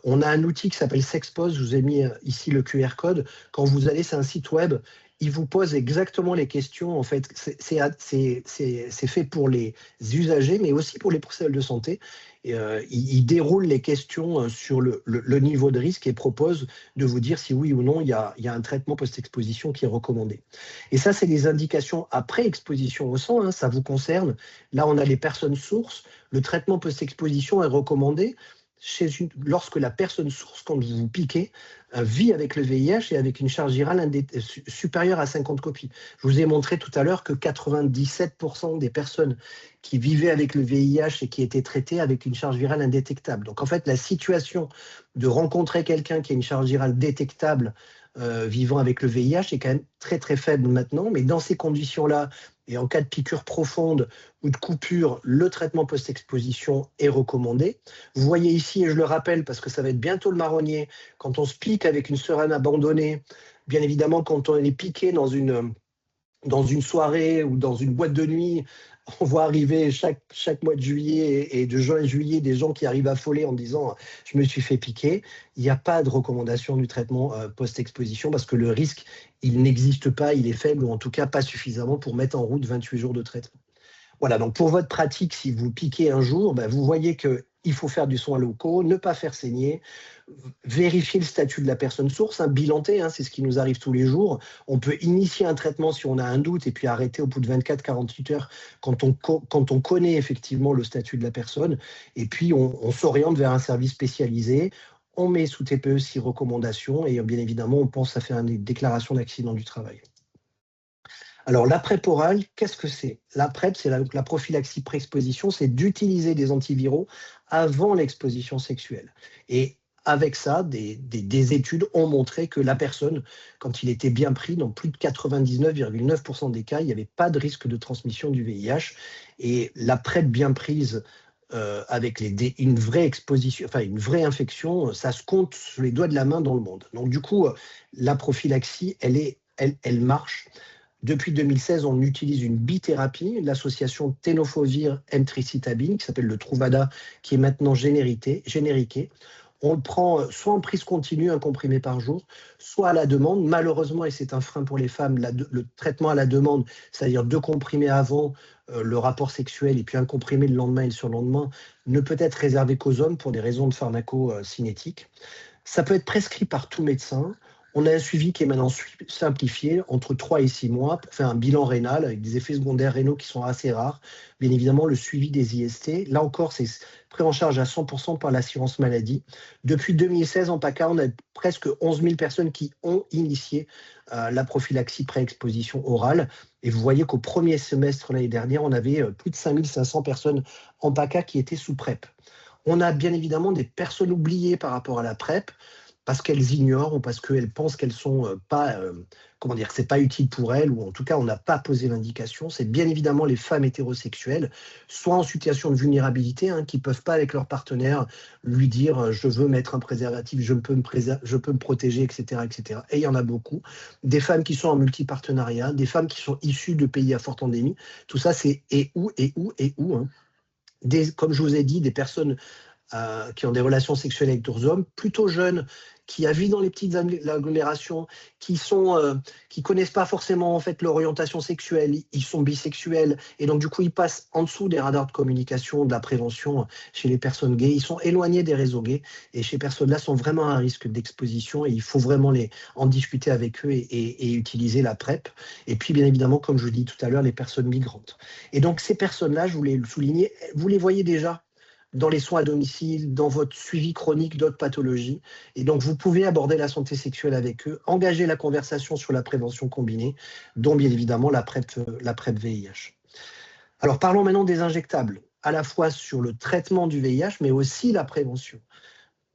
On a un outil qui s'appelle Sexpose, je vous ai mis ici le QR code. Quand vous allez sur un site web, il vous pose exactement les questions. En fait, c'est fait pour les usagers, mais aussi pour les professionnels de santé. Il déroule les questions sur le niveau de risque et propose de vous dire si oui ou non il y a un traitement post-exposition qui est recommandé. Et ça, c'est les indications après exposition au sang, hein, ça vous concerne. Là, on a les personnes sources. Le traitement post-exposition est recommandé lorsque la personne source, quand vous vous piquez, vit avec le VIH et avec une charge virale supérieure à 50 copies. Je vous ai montré tout à l'heure que 97% des personnes qui vivaient avec le VIH et qui étaient traitées avec une charge virale indétectable. Donc en fait, la situation de rencontrer quelqu'un qui a une charge virale détectable vivant avec le VIH est quand même très très faible maintenant, mais dans ces conditions-là, et en cas de piqûre profonde ou de coupure, le traitement post-exposition est recommandé. Vous voyez ici, et je le rappelle parce que ça va être bientôt le marronnier, quand on se pique avec une seringue abandonnée, bien évidemment quand on est piqué dans une soirée ou dans une boîte de nuit on voit arriver chaque mois de juillet et de juin et juillet des gens qui arrivent affolés en disant « je me suis fait piquer ». Il n'y a pas de recommandation du traitement post-exposition parce que le risque, il n'existe pas, il est faible ou en tout cas pas suffisamment pour mettre en route 28 jours de traitement. Voilà, donc pour votre pratique, si vous piquez un jour, vous voyez qu'il faut faire du soin locaux, ne pas faire saigner, vérifier le statut de la personne source, bilan T, c'est ce qui nous arrive tous les jours. On peut initier un traitement si on a un doute et puis arrêter au bout de 24-48 heures quand on connaît effectivement le statut de la personne. Et puis on s'oriente vers un service spécialisé. On met sous TPE 6 recommandations et bien évidemment, on pense à faire une déclaration d'accident du travail. Alors, la PrEP orale, qu'est-ce que c'est? La PrEP, c'est la prophylaxie pré-exposition, c'est d'utiliser des antiviraux avant l'exposition sexuelle. Et avec ça, des études ont montré que la personne, quand il était bien pris, dans plus de 99,9% des cas, il n'y avait pas de risque de transmission du VIH. Et la PrEP bien prise avec une vraie exposition, enfin une vraie infection, ça se compte sur les doigts de la main dans le monde. Donc du coup, la prophylaxie, elle marche. Depuis 2016, on utilise une bithérapie, l'association tenofovir-emtricitabine, qui s'appelle le Truvada, qui est maintenant génériqué. On le prend soit en prise continue, un comprimé par jour, soit à la demande. Malheureusement, et c'est un frein pour les femmes, le traitement à la demande, c'est-à-dire 2 comprimés avant le rapport sexuel et puis un comprimé le lendemain et le surlendemain, ne peut être réservé qu'aux hommes pour des raisons de pharmacocinétique. Ça peut être prescrit par tout médecin. On a un suivi qui est maintenant simplifié, entre 3 et 6 mois, pour faire un bilan rénal avec des effets secondaires rénaux qui sont assez rares. Bien évidemment, le suivi des IST. Là encore, c'est pris en charge à 100% par l'assurance maladie. Depuis 2016, en PACA, on a presque 11 000 personnes qui ont initié la prophylaxie pré-exposition orale. Et vous voyez qu'au premier semestre l'année dernière, on avait plus de 5 500 personnes en PACA qui étaient sous PrEP. On a bien évidemment des personnes oubliées par rapport à la PrEP, parce qu'elles ignorent ou parce qu'elles pensent qu'elles sont pas, c'est pas utile pour elles, ou en tout cas on n'a pas posé l'indication. C'est bien évidemment les femmes hétérosexuelles, soit en situation de vulnérabilité, qui peuvent pas avec leur partenaire lui dire je veux mettre un préservatif, je peux me protéger, etc., etc. Et il y en a beaucoup. Des femmes qui sont en multipartenariat, des femmes qui sont issues de pays à forte endémie. Tout ça c'est où. Comme je vous ai dit, des personnes qui ont des relations sexuelles avec d'autres hommes, plutôt jeunes, qui vivent dans les petites agglomérations, qui connaissent pas forcément en fait leur orientation sexuelle, ils sont bisexuels et donc du coup ils passent en dessous des radars de communication, de la prévention chez les personnes gays, ils sont éloignés des réseaux gays et ces personnes-là sont vraiment à un risque d'exposition et il faut vraiment en discuter avec eux et utiliser la PrEP. Et puis bien évidemment, comme je vous dis tout à l'heure, les personnes migrantes. Et donc ces personnes-là, je voulais le souligner, vous les voyez déjà dans les soins à domicile, dans votre suivi chronique d'autres pathologies. Et donc, vous pouvez aborder la santé sexuelle avec eux, engager la conversation sur la prévention combinée, dont bien évidemment la PrEP VIH. Alors, parlons maintenant des injectables, à la fois sur le traitement du VIH, mais aussi la prévention.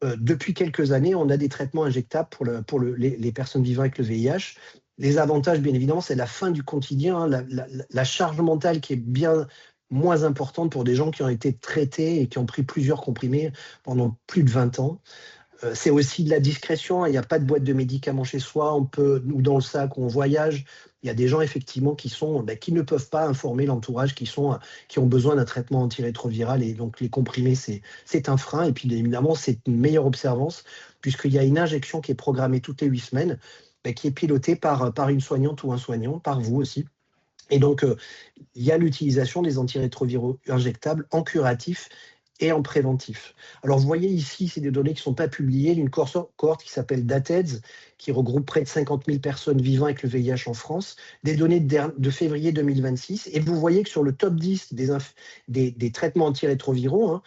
Depuis quelques années, on a des traitements injectables pour les personnes vivant avec le VIH. Les avantages, bien évidemment, c'est la fin du quotidien, la charge mentale qui est bien moins importante pour des gens qui ont été traités et qui ont pris plusieurs comprimés pendant plus de 20 ans. C'est aussi de la discrétion, il n'y a pas de boîte de médicaments chez soi, ou dans le sac, ou on voyage. Il y a des gens effectivement qui ne peuvent pas informer l'entourage, qui ont besoin d'un traitement antirétroviral et donc les comprimés, c'est un frein. Et puis évidemment, c'est une meilleure observance puisqu'il y a une injection qui est programmée toutes les 8 semaines, qui est pilotée par une soignante ou un soignant, par vous aussi. Et donc, il y a l'utilisation des antirétroviraux injectables en curatif et en préventif. Alors, vous voyez ici, c'est des données qui ne sont pas publiées, d'une cohorte qui s'appelle DATEDS, qui regroupe près de 50 000 personnes vivant avec le VIH en France, des données de février 2026. Et vous voyez que sur le top 10 des traitements antirétroviraux,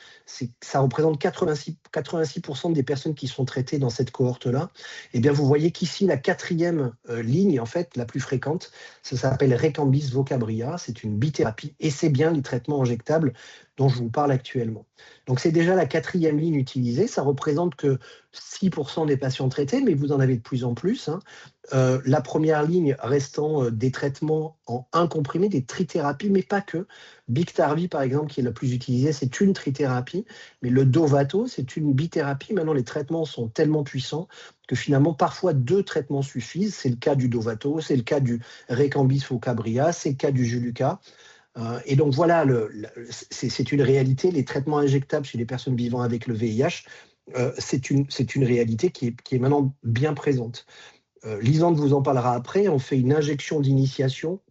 ça représente 86% des personnes qui sont traitées dans cette cohorte-là. Et bien, vous voyez qu'ici, la 4e ligne, en fait, la plus fréquente, ça s'appelle Recambis Vocabria, c'est une bithérapie, et c'est bien les traitements injectables dont je vous parle actuellement. Donc, c'est déjà la 4e ligne utilisée, ça représente que 6% des patients traités, mais vous en avez de plus en plus. La première ligne restant des traitements en un comprimé, des trithérapies, mais pas que. Biktarvy, par exemple, qui est la plus utilisée, c'est une trithérapie, mais le Dovato, c'est une bithérapie. Maintenant, les traitements sont tellement puissants que finalement, parfois, 2 traitements suffisent. C'est le cas du Dovato, c'est le cas du Recambis Vocabria, c'est le cas du Juluca. Et donc voilà, c'est une réalité. Les traitements injectables chez les personnes vivant avec le VIH, c'est une réalité qui est maintenant bien présente. Lisande vous en parlera après. On fait une injection d'initiation.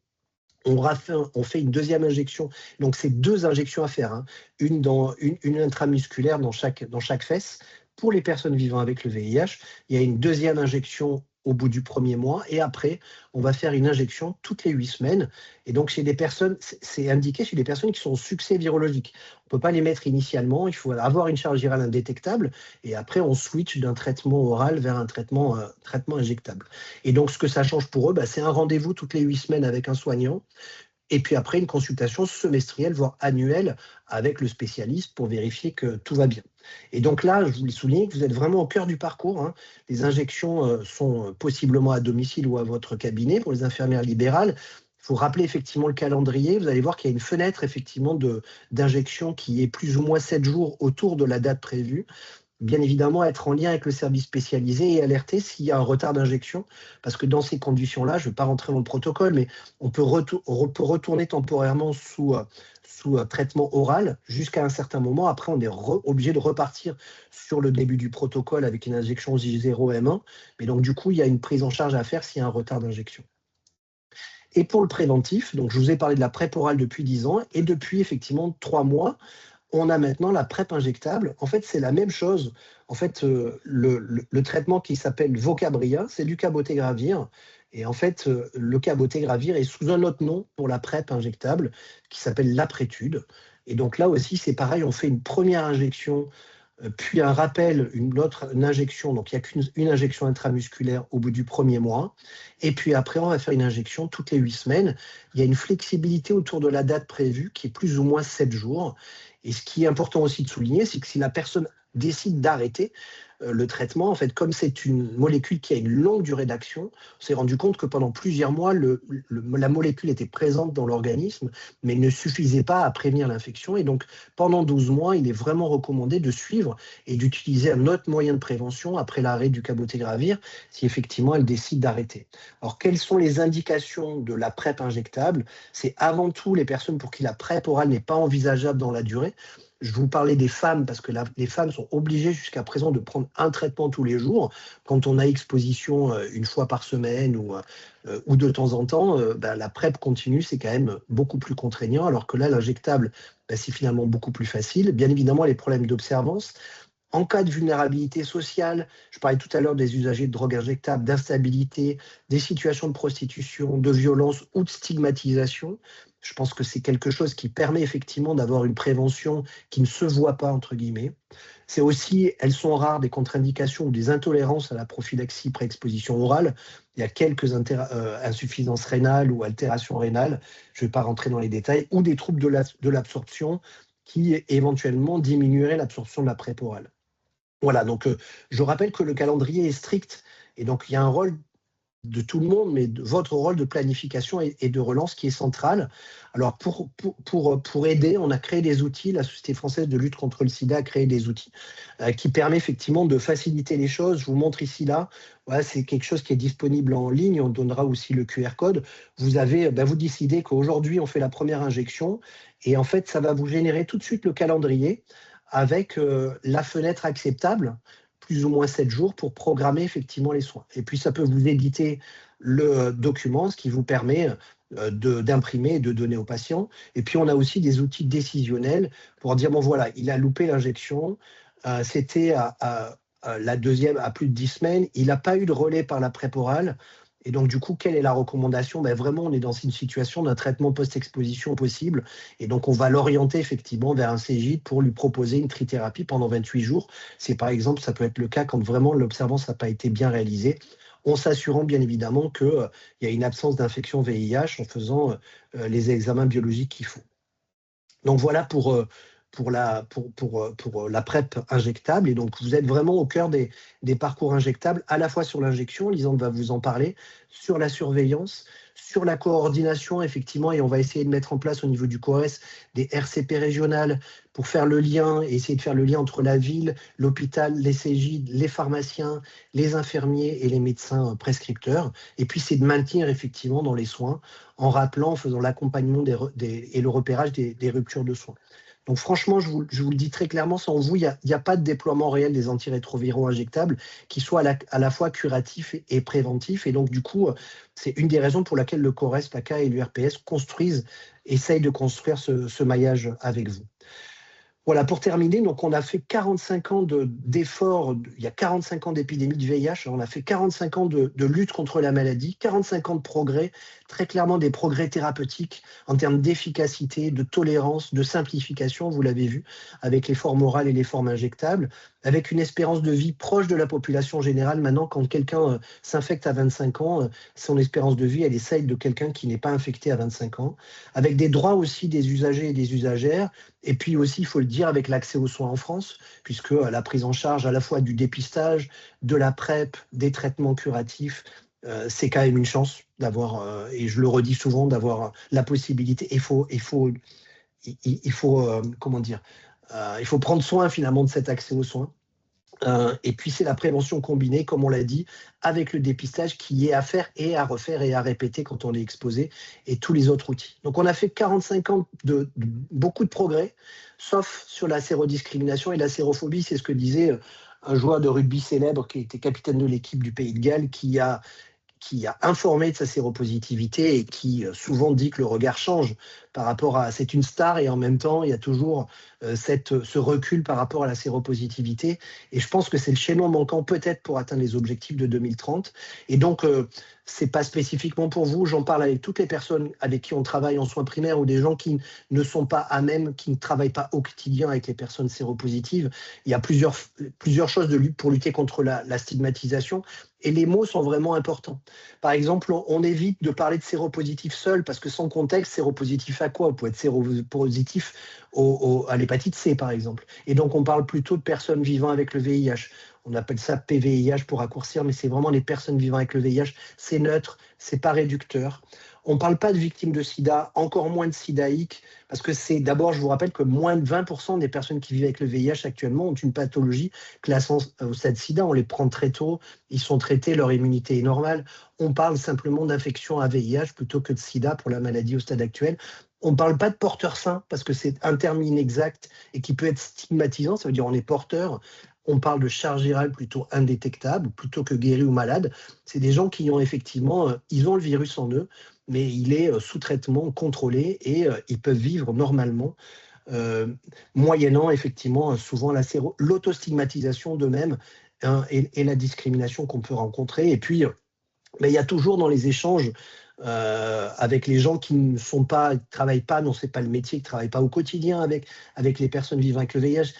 On fait une deuxième injection. Donc, c'est 2 injections à faire. Hein. Une intramusculaire dans chaque fesse. Pour les personnes vivant avec le VIH, il y a une deuxième injection au bout du 1er mois. Et après, on va faire une injection toutes les 8 semaines. Et donc, chez des personnes, c'est indiqué chez des personnes qui sont au succès virologique. On ne peut pas les mettre initialement. Il faut avoir une charge virale indétectable. Et après, on switch d'un traitement oral vers un traitement injectable. Et donc, ce que ça change pour eux, c'est un rendez-vous toutes les 8 semaines avec un soignant. Et puis après, une consultation semestrielle, voire annuelle, avec le spécialiste pour vérifier que tout va bien. Et donc là, je voulais souligner que vous êtes vraiment au cœur du parcours. Hein. Les injections sont possiblement à domicile ou à votre cabinet pour les infirmières libérales. Il faut rappeler effectivement le calendrier. Vous allez voir qu'il y a une fenêtre effectivement d'injection qui est plus ou moins 7 jours autour de la date prévue. Bien évidemment, être en lien avec le service spécialisé et alerter s'il y a un retard d'injection, parce que dans ces conditions-là, je ne vais pas rentrer dans le protocole, mais on peut retourner temporairement sous traitement oral jusqu'à un certain moment. Après, on est obligé de repartir sur le début du protocole avec une injection J0M1. Mais donc, du coup, il y a une prise en charge à faire s'il y a un retard d'injection. Et pour le préventif, donc je vous ai parlé de la PrEP orale depuis 10 ans, et depuis effectivement 3 mois, on a maintenant la PrEP injectable. En fait, c'est la même chose. En fait, le traitement qui s'appelle Vocabria, c'est du cabotegravir. Et en fait, le cabotegravir est sous un autre nom pour la PrEP injectable qui s'appelle l'Aprétude. Et donc là aussi, c'est pareil, on fait une première injection, puis un rappel, une injection. Donc il n'y a qu'une injection intramusculaire au bout du 1er mois. Et puis après, on va faire une injection toutes les 8 semaines. Il y a une flexibilité autour de la date prévue qui est plus ou moins 7 jours. Et ce qui est important aussi de souligner, c'est que si la personne décide d'arrêter le traitement, en fait, comme c'est une molécule qui a une longue durée d'action, on s'est rendu compte que pendant plusieurs mois, la molécule était présente dans l'organisme, mais ne suffisait pas à prévenir l'infection. Et donc, pendant 12 mois, il est vraiment recommandé de suivre et d'utiliser un autre moyen de prévention après l'arrêt du cabotegravir, si effectivement elle décide d'arrêter. Alors, quelles sont les indications de la PrEP injectable? C'est avant tout les personnes pour qui la PrEP orale n'est pas envisageable dans la durée. Je vous parlais des femmes parce que les femmes sont obligées jusqu'à présent de prendre un traitement tous les jours. Quand on a exposition une fois par semaine ou de temps en temps, la PrEP continue, c'est quand même beaucoup plus contraignant, alors que là, l'injectable, c'est finalement beaucoup plus facile. Bien évidemment, les problèmes d'observance. En cas de vulnérabilité sociale, je parlais tout à l'heure des usagers de drogue injectable, d'instabilité, des situations de prostitution, de violence ou de stigmatisation. Je pense que c'est quelque chose qui permet effectivement d'avoir une prévention qui ne se voit pas, entre guillemets. C'est aussi, elles sont rares, des contre-indications ou des intolérances à la prophylaxie pré-exposition orale. Il y a quelques insuffisances rénales ou altérations rénales, je ne vais pas rentrer dans les détails, ou des troubles de l'absorption qui éventuellement diminueraient l'absorption de la PrEP orale. Voilà, donc je rappelle que le calendrier est strict et donc il y a un rôle de tout le monde, mais votre rôle de planification et de relance qui est central. Alors pour aider, on a créé des outils, la Société française de lutte contre le sida a créé des outils qui permettent effectivement de faciliter les choses. Je vous montre ici là, voilà, c'est quelque chose qui est disponible en ligne, on donnera aussi le QR code. Vous avez, vous décidez qu'aujourd'hui on fait la première injection et en fait ça va vous générer tout de suite le calendrier avec la fenêtre acceptable, plus ou moins 7 jours pour programmer effectivement les soins. Et puis, ça peut vous éditer le document, ce qui vous permet d'imprimer et de donner au patient. Et puis, on a aussi des outils décisionnels pour dire, bon voilà, il a loupé l'injection, c'était la deuxième à plus de 10 semaines, il n'a pas eu de relais par la PrEP orale. Et donc, du coup, quelle est la recommandation? Vraiment, on est dans une situation d'un traitement post-exposition possible. Et donc, on va l'orienter effectivement vers un CGID pour lui proposer une trithérapie pendant 28 jours. C'est par exemple, ça peut être le cas quand vraiment l'observance n'a pas été bien réalisée, en s'assurant bien évidemment qu'il y a une absence d'infection VIH en faisant les examens biologiques qu'il faut. Donc, voilà pour pour la PrEP injectable. Et donc, vous êtes vraiment au cœur des parcours injectables, à la fois sur l'injection, Lisande va vous en parler, sur la surveillance, sur la coordination, effectivement, et on va essayer de mettre en place au niveau du CORES des RCP régionales pour faire le lien, et essayer de faire le lien entre la ville, l'hôpital, les CJ, les pharmaciens, les infirmiers et les médecins prescripteurs. Et puis, c'est de maintenir effectivement dans les soins, en rappelant, en faisant l'accompagnement et le repérage des ruptures de soins. Donc franchement, je vous le dis très clairement, sans vous, il n'y a pas de déploiement réel des antirétroviraux injectables qui soit à la fois curatif et préventif. Et donc du coup, c'est une des raisons pour laquelle le CORES, PACA et l'URPS essayent de construire ce maillage avec vous. Voilà, pour terminer, donc on a fait 45 ans d'efforts, il y a 45 ans d'épidémie de VIH, on a fait 45 ans de lutte contre la maladie, 45 ans de progrès, très clairement des progrès thérapeutiques en termes d'efficacité, de tolérance, de simplification, vous l'avez vu, avec les formes orales et les formes injectables, avec une espérance de vie proche de la population générale. Maintenant, quand quelqu'un s'infecte à 25 ans, son espérance de vie, elle est celle de quelqu'un qui n'est pas infecté à 25 ans, avec des droits aussi des usagers et des usagères, et puis aussi, il faut le dire, avec l'accès aux soins en France, puisque la prise en charge à la fois du dépistage, de la PrEP, des traitements curatifs, c'est quand même une chance d'avoir, et je le redis souvent, d'avoir la possibilité. Il faut prendre soin finalement de cet accès aux soins. Et puis c'est la prévention combinée, comme on l'a dit, avec le dépistage qui est à faire et à refaire et à répéter quand on est exposé, et tous les autres outils. Donc on a fait 45 ans de beaucoup de progrès, sauf sur la sérodiscrimination et la sérophobie. C'est ce que disait un joueur de rugby célèbre qui était capitaine de l'équipe du Pays de Galles, qui a informé de sa séropositivité et qui souvent dit que le regard change par rapport à... C'est une star et en même temps, il y a toujours ce recul par rapport à la séropositivité. Et je pense que c'est le chaînon manquant peut-être pour atteindre les objectifs de 2030. Et donc, c'est pas spécifiquement pour vous. J'en parle avec toutes les personnes avec qui on travaille en soins primaires ou des gens qui ne sont pas à même, qui ne travaillent pas au quotidien avec les personnes séropositives. Il y a plusieurs choses pour lutter contre la stigmatisation. Et les mots sont vraiment importants. Par exemple, on évite de parler de séropositif seul, parce que sans contexte, séropositif à quoi? Vous pouvez être séropositif à l'hépatite C, par exemple. Et donc, on parle plutôt de personnes vivant avec le VIH. On appelle ça PVIH pour raccourcir, mais c'est vraiment les personnes vivant avec le VIH. C'est neutre, c'est pas réducteur. On ne parle pas de victimes de sida, encore moins de sidaïques, parce que c'est d'abord, je vous rappelle que moins de 20% des personnes qui vivent avec le VIH actuellement ont une pathologie classée au stade sida. On les prend très tôt, ils sont traités, leur immunité est normale. On parle simplement d'infection à VIH plutôt que de sida pour la maladie au stade actuel. On ne parle pas de porteur sain, parce que c'est un terme inexact et qui peut être stigmatisant, ça veut dire on est porteur. On parle de charge virale plutôt indétectable, plutôt que guéri ou malade. C'est des gens qui ont effectivement, ils ont le virus en eux, mais il est sous traitement, contrôlé, et ils peuvent vivre normalement, moyennant effectivement souvent l'autostigmatisation d'eux-mêmes, hein, et la discrimination qu'on peut rencontrer. Et puis, il y a toujours dans les échanges avec les gens qui ne travaillent pas, non, c'est pas le métier, qui ne travaillent pas au quotidien avec les personnes vivant avec le VIH,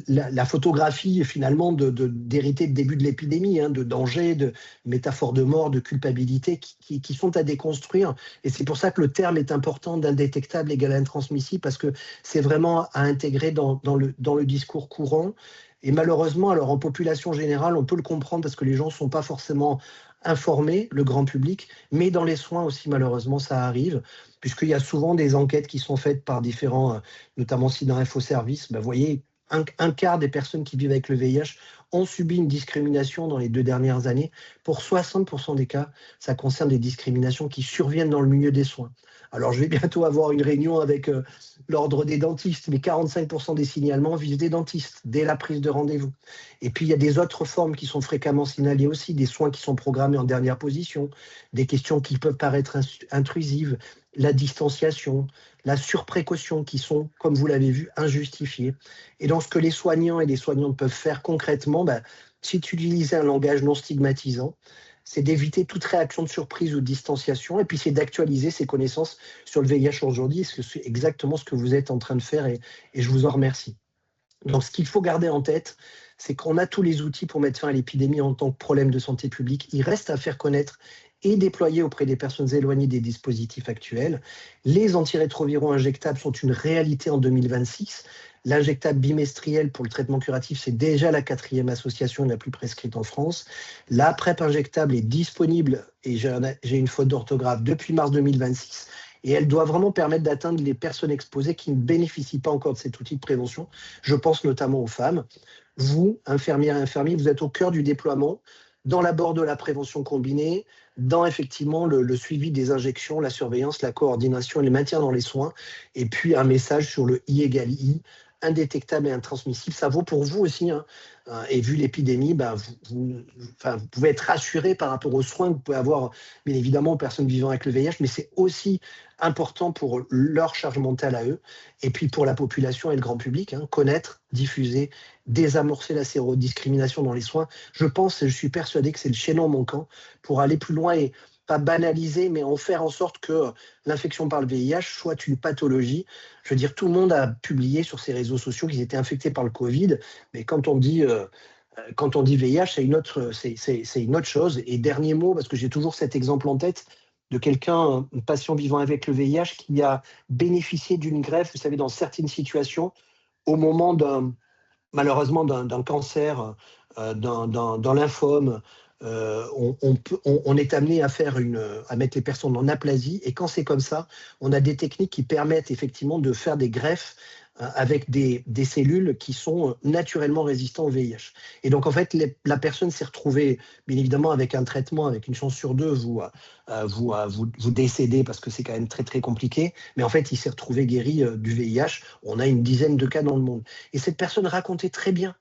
la photographie finalement d'hériter de début de l'épidémie, hein, de danger, de métaphores de mort, de culpabilité qui sont à déconstruire. Et c'est pour ça que le terme est important d'indétectable égal à intransmissible, parce que c'est vraiment à intégrer dans le discours courant. Et malheureusement, alors en population générale, on peut le comprendre parce que les gens ne sont pas forcément informer le grand public, mais dans les soins aussi, malheureusement, ça arrive, puisqu'il y a souvent des enquêtes qui sont faites par différents, notamment SIDA Info Service. Vous voyez, un quart des personnes qui vivent avec le VIH ont subi une discrimination dans les 2 dernières années. Pour 60% des cas, ça concerne des discriminations qui surviennent dans le milieu des soins. Alors, je vais bientôt avoir une réunion avec l'ordre des dentistes, mais 45% des signalements visent des dentistes dès la prise de rendez-vous. Et puis, il y a des autres formes qui sont fréquemment signalées aussi, des soins qui sont programmés en dernière position, des questions qui peuvent paraître intrusives, la distanciation, la surprécaution qui sont, comme vous l'avez vu, injustifiées. Et dans ce que les soignants et les soignantes peuvent faire concrètement, c'est d'utiliser un langage non stigmatisant, c'est d'éviter toute réaction de surprise ou de distanciation, et puis c'est d'actualiser ses connaissances sur le VIH aujourd'hui, c'est exactement ce que vous êtes en train de faire, et je vous en remercie. Donc ce qu'il faut garder en tête, c'est qu'on a tous les outils pour mettre fin à l'épidémie en tant que problème de santé publique. Il reste à faire connaître est déployé auprès des personnes éloignées des dispositifs actuels. Les antirétroviraux injectables sont une réalité en 2026. L'injectable bimestriel pour le traitement curatif, c'est déjà la 4e association la plus prescrite en France. La PrEP injectable est disponible, et j'ai une faute d'orthographe, depuis mars 2026. Et elle doit vraiment permettre d'atteindre les personnes exposées qui ne bénéficient pas encore de cet outil de prévention. Je pense notamment aux femmes. Vous, infirmières et infirmiers, vous êtes au cœur du déploiement, dans l'abord de la prévention combinée, dans effectivement le suivi des injections, la surveillance, la coordination et le maintien dans les soins, et puis un message sur le I égale I, indétectable et intransmissible. Ça vaut pour vous aussi, hein. Et vu l'épidémie, vous pouvez être rassuré par rapport aux soins que vous pouvez avoir, bien évidemment, aux personnes vivant avec le VIH, mais c'est aussi important pour leur charge mentale à eux, et puis pour la population et le grand public, hein, connaître, diffuser, désamorcer la sérodiscrimination dans les soins. Je pense et je suis persuadé que c'est le chaînon manquant pour aller plus loin et pas banaliser, mais en faire en sorte que l'infection par le VIH soit une pathologie. Je veux dire, tout le monde a publié sur ses réseaux sociaux qu'ils étaient infectés par le Covid, mais quand on dit VIH, c'est une autre chose. Et dernier mot, parce que j'ai toujours cet exemple en tête, de quelqu'un, un patient vivant avec le VIH, qui a bénéficié d'une greffe, vous savez, dans certaines situations, au moment malheureusement d'un cancer, d'un lymphome, on est amené à mettre les personnes en aplasie, et quand c'est comme ça, on a des techniques qui permettent effectivement de faire des greffes avec des cellules qui sont naturellement résistantes au VIH. Et donc en fait, la personne s'est retrouvée, bien évidemment, avec un traitement, avec une chance sur deux, vous décédez parce que c'est quand même très très compliqué, mais en fait, il s'est retrouvé guéri du VIH. On a une dizaine de cas dans le monde. Et cette personne racontait très bien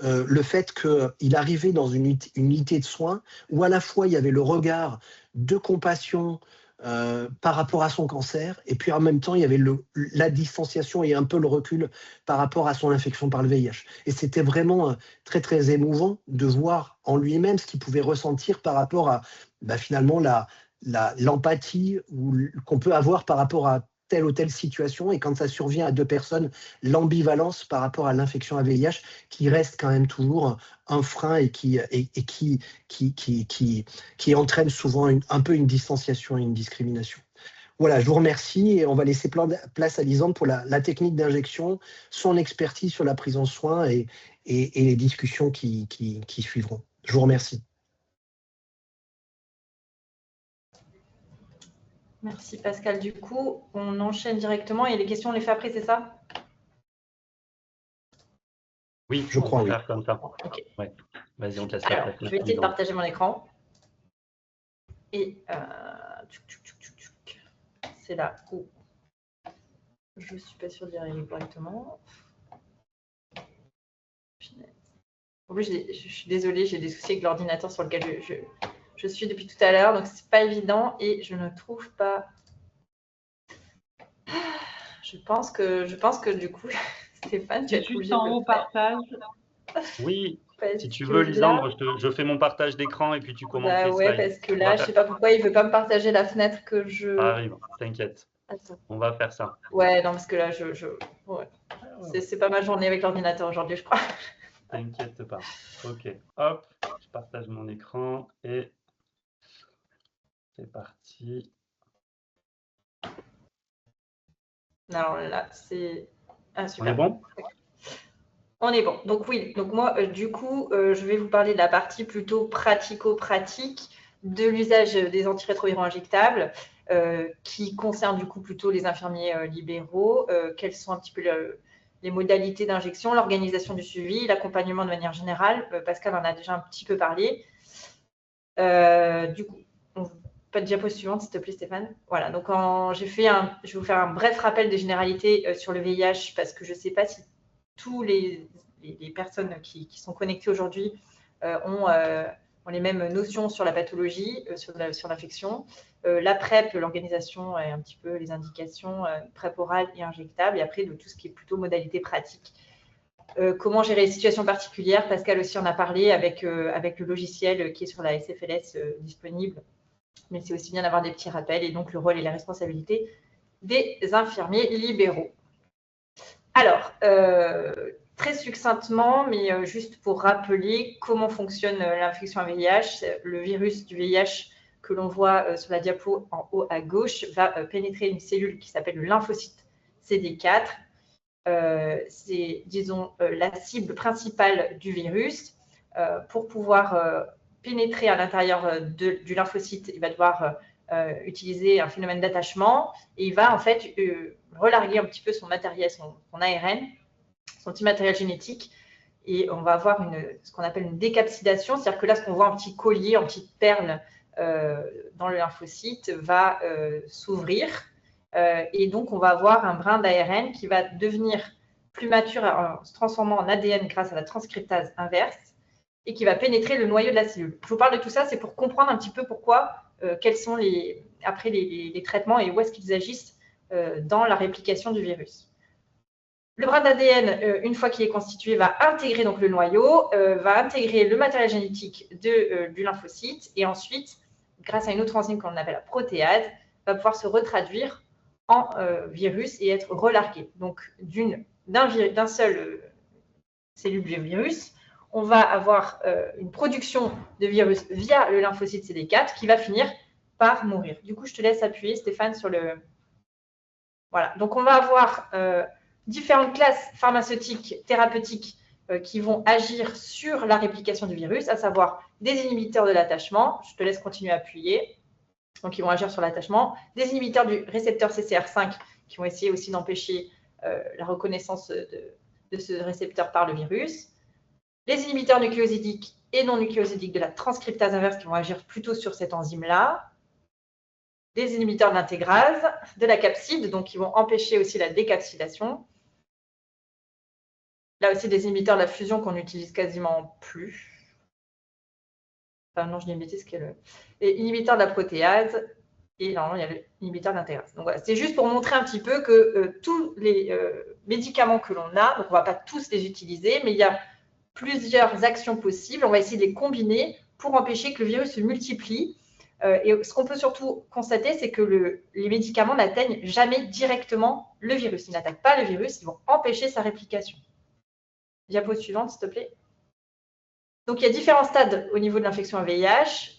le fait qu'il arrivait dans une unité de soins où à la fois il y avait le regard de compassion par rapport à son cancer, et puis en même temps il y avait la distanciation et un peu le recul par rapport à son infection par le VIH. Et c'était vraiment très très émouvant de voir en lui-même ce qu'il pouvait ressentir par rapport à finalement l'empathie qu'on peut avoir par rapport à telle ou telle situation, et quand ça survient à deux personnes, l'ambivalence par rapport à l'infection à VIH qui reste quand même toujours un frein et qui entraîne souvent un peu une distanciation et une discrimination. Voilà, je vous remercie, et on va laisser place à Lisandre pour la technique d'injection, son expertise sur la prise en soin et les discussions qui suivront. Je vous remercie. Merci Pascal. Du coup, on enchaîne directement et les questions, on les fait après, c'est ça? Oui, je crois, oui. Faire comme ça. Okay. Ouais. Vas-y, on te laisse la place. Je vais essayer de partager mon écran. Et c'est là où je ne suis pas sûre d'y arriver correctement. En plus, je suis désolée, j'ai des soucis avec l'ordinateur sur lequel je suis depuis tout à l'heure, donc c'est pas évident et je ne trouve pas. Je pense que du coup, Stéphane, tu as juste en haut partage. Oui, si tu veux, Lisandre, je fais mon partage d'écran et puis tu commentes les ouais, slides. parce que là, je ne sais pas pourquoi il ne veut pas me partager la fenêtre que je. Ça arrive, t'inquiète. On va faire ça. Ouais, non, parce que là, ouais. C'est pas ma journée avec l'ordinateur aujourd'hui, je crois. T'inquiète pas. Ok, hop, je partage mon écran et c'est parti. Alors là, c'est... Ah, super. On est bon? On est bon. Donc oui, donc moi, du coup, je vais vous parler de la partie plutôt pratico-pratique de l'usage des antirétroviraux injectables qui concerne du coup plutôt les infirmiers libéraux. Quelles sont un petit peu les modalités d'injection, l'organisation du suivi, l'accompagnement de manière générale. Pascal en a déjà un petit peu parlé. Du coup, pas de diapo suivante, s'il te plaît, Stéphane. Voilà, donc je vais vous faire un bref rappel des généralités sur le VIH parce que je ne sais pas si tous les personnes qui sont connectées aujourd'hui ont les mêmes notions sur la pathologie, sur l'infection. La PrEP, l'organisation et un petit peu les indications PrEP orale et injectable, et après de tout ce qui est plutôt modalité pratique. Comment gérer les situations particulières, Pascal aussi en a parlé avec le logiciel qui est sur la SFLS disponible, mais c'est aussi bien d'avoir des petits rappels et donc le rôle et la responsabilité des infirmiers libéraux. Alors, très succinctement, mais juste pour rappeler comment fonctionne l'infection à VIH, le virus du VIH que l'on voit sur la diapo en haut à gauche va pénétrer une cellule qui s'appelle le lymphocyte CD4. C'est, disons, la cible principale du virus. Pour pouvoir pénétrer à l'intérieur du lymphocyte, il va devoir utiliser un phénomène d'attachement et il va en fait relarguer un petit peu son matériel, son ARN, son petit matériel génétique, et on va avoir ce qu'on appelle une décapsidation, c'est-à-dire que là, ce qu'on voit en petit collier, en petite perle dans le lymphocyte va s'ouvrir, et donc on va avoir un brin d'ARN qui va devenir plus mature en se transformant en ADN grâce à la transcriptase inverse et qui va pénétrer le noyau de la cellule. Je vous parle de tout ça, c'est pour comprendre un petit peu pourquoi, quels sont les traitements et où est-ce qu'ils agissent dans la réplication du virus. Le brin d'ADN, une fois qu'il est constitué, va intégrer donc le noyau, va intégrer le matériel génétique du lymphocyte et ensuite, grâce à une autre enzyme qu'on appelle la protéase, va pouvoir se retraduire en virus et être relargué. Donc, d'un seul cellule du virus, on va avoir une production de virus via le lymphocyte CD4 qui va finir par mourir. Du coup, je te laisse appuyer, Stéphane, sur le... Voilà. Donc, on va avoir différentes classes pharmaceutiques, thérapeutiques qui vont agir sur la réplication du virus, à savoir des inhibiteurs de l'attachement. Je te laisse continuer à appuyer. Donc, ils vont agir sur l'attachement. Des inhibiteurs du récepteur CCR5 qui vont essayer aussi d'empêcher la reconnaissance de ce récepteur par le virus. Les inhibiteurs nucléosidiques et non nucléosidiques de la transcriptase inverse qui vont agir plutôt sur cette enzyme-là. Des inhibiteurs de l'intégrase, de la capside, donc qui vont empêcher aussi la décapsidation. Là aussi, des inhibiteurs de la fusion qu'on n'utilise quasiment plus. Enfin, non, je l'ai mis, ce qu'est le... Et inhibiteurs de la protéase. Et normalement, il y a l'inhibiteur de l'intégrase. Donc voilà, c'est juste pour montrer un petit peu que tous les médicaments que l'on a, donc on ne va pas tous les utiliser, mais il y a plusieurs actions possibles. On va essayer de les combiner pour empêcher que le virus se multiplie. Et ce qu'on peut surtout constater, c'est que les médicaments n'atteignent jamais directement le virus. Ils n'attaquent pas le virus, ils vont empêcher sa réplication. Diapo suivante, s'il te plaît. Donc, il y a différents stades au niveau de l'infection à VIH.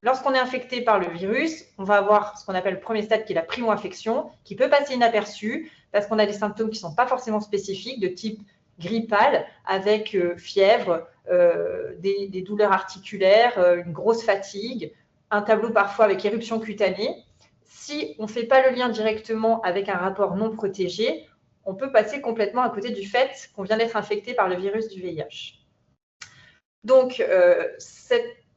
Lorsqu'on est infecté par le virus, on va avoir ce qu'on appelle le premier stade qui est la primo-infection, qui peut passer inaperçu parce qu'on a des symptômes qui ne sont pas forcément spécifiques, de type grippal, avec fièvre, des douleurs articulaires, une grosse fatigue, un tableau parfois avec éruption cutanée. Si on ne fait pas le lien directement avec un rapport non protégé, on peut passer complètement à côté du fait qu'on vient d'être infecté par le virus du VIH. Donc,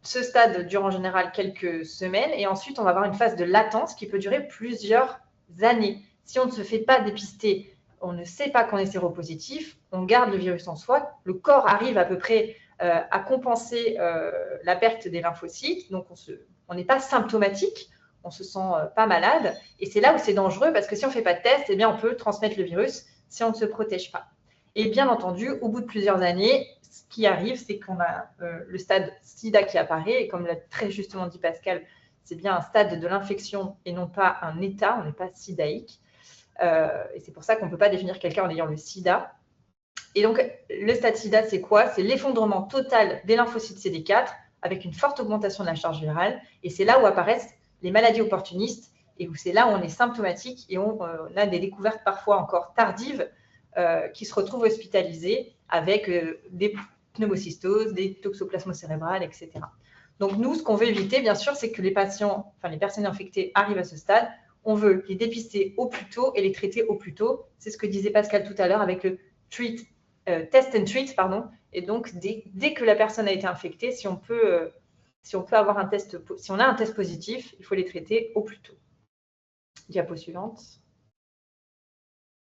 ce stade dure en général quelques semaines et ensuite, on va avoir une phase de latence qui peut durer plusieurs années. Si on ne se fait pas dépister, on ne sait pas qu'on est séropositif, on garde le virus en soi, le corps arrive à peu près à compenser la perte des lymphocytes, donc on n'est pas symptomatique, on ne se sent pas malade, et c'est là où c'est dangereux parce que si on ne fait pas de test, eh bien, on peut transmettre le virus si on ne se protège pas. Et bien entendu, au bout de plusieurs années, ce qui arrive, c'est qu'on a le stade SIDA qui apparaît, et comme l'a très justement dit Pascal, c'est bien un stade de l'infection et non pas un état, on n'est pas sidaïque, et c'est pour ça qu'on ne peut pas définir quelqu'un en ayant le sida. Et donc, le stade SIDA, c'est quoi? C'est l'effondrement total des lymphocytes CD4 avec une forte augmentation de la charge virale, et c'est là où apparaissent les maladies opportunistes, et où c'est là où on est symptomatique, et on a des découvertes parfois encore tardives qui se retrouvent hospitalisées avec des pneumocystoses, des toxoplasmoses cérébrales, etc. Donc nous, ce qu'on veut éviter, bien sûr, c'est que les patients, enfin les personnes infectées arrivent à ce stade. On veut les dépister au plus tôt et les traiter au plus tôt. C'est ce que disait Pascal tout à l'heure avec le test and treat, pardon. Et donc, dès que la personne a été infectée, si on peut avoir un test, si on a un test positif, il faut les traiter au plus tôt. Diapo suivante.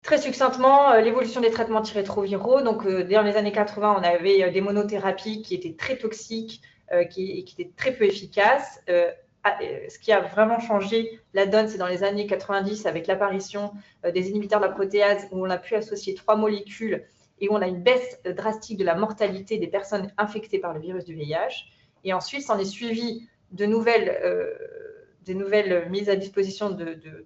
Très succinctement, l'évolution des traitements antirétroviraux. Donc, dans les années 80, on avait des monothérapies qui étaient très toxiques, qui étaient très peu efficaces. Ce qui a vraiment changé la donne, c'est dans les années 90 avec l'apparition des inhibiteurs de la protéase où on a pu associer 3 molécules et où on a une baisse drastique de la mortalité des personnes infectées par le virus du VIH. Et ensuite, s'en est suivi des nouvelles mises à disposition de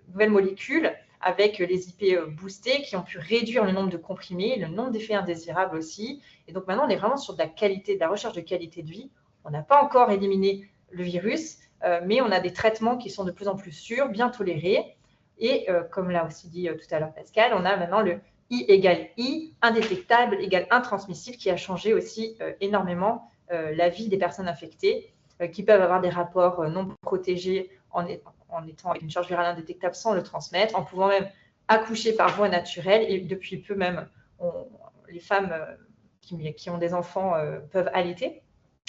nouvelles molécules avec les IP boostés qui ont pu réduire le nombre de comprimés, le nombre d'effets indésirables aussi. Et donc maintenant, on est vraiment sur de la qualité, de la recherche de qualité de vie. On n'a pas encore éliminé le virus, mais on a des traitements qui sont de plus en plus sûrs, bien tolérés. Et comme l'a aussi dit tout à l'heure Pascal, on a maintenant le I égale I, indétectable égale intransmissible, qui a changé aussi énormément la vie des personnes infectées, qui peuvent avoir des rapports non protégés en étant avec une charge virale indétectable sans le transmettre, en pouvant même accoucher par voie naturelle, et depuis peu même, les femmes qui ont des enfants peuvent allaiter.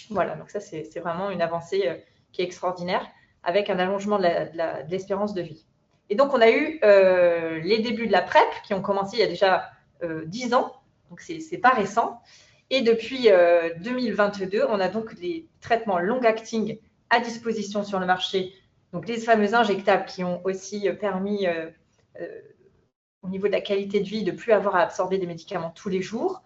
Voilà, donc ça c'est vraiment une avancée qui est extraordinaire, avec un allongement de l'espérance de vie. Et donc, on a eu les débuts de la PrEP qui ont commencé il y a déjà 10 ans, donc c'est pas récent. Et depuis 2022, on a donc des traitements long-acting à disposition sur le marché, donc les fameux injectables qui ont aussi permis, au niveau de la qualité de vie, de ne plus avoir à absorber des médicaments tous les jours.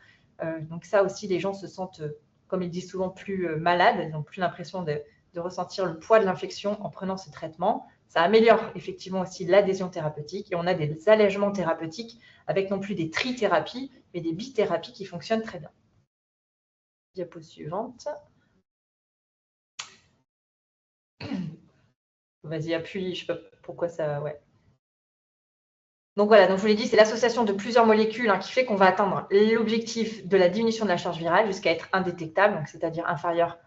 Donc ça aussi, les gens se sentent, comme ils disent souvent, plus malades, ils n'ont plus l'impression de ressentir le poids de l'infection en prenant ce traitement. Ça améliore effectivement aussi l'adhésion thérapeutique et on a des allègements thérapeutiques avec non plus des trithérapies, mais des bithérapies qui fonctionnent très bien. Diapo suivante. Vas-y, appuie, je ne sais pas pourquoi ça... Ouais. Donc voilà, donc je vous l'ai dit, c'est l'association de plusieurs molécules qui fait qu'on va atteindre l'objectif de la diminution de la charge virale jusqu'à être indétectable, donc c'est-à-dire inférieur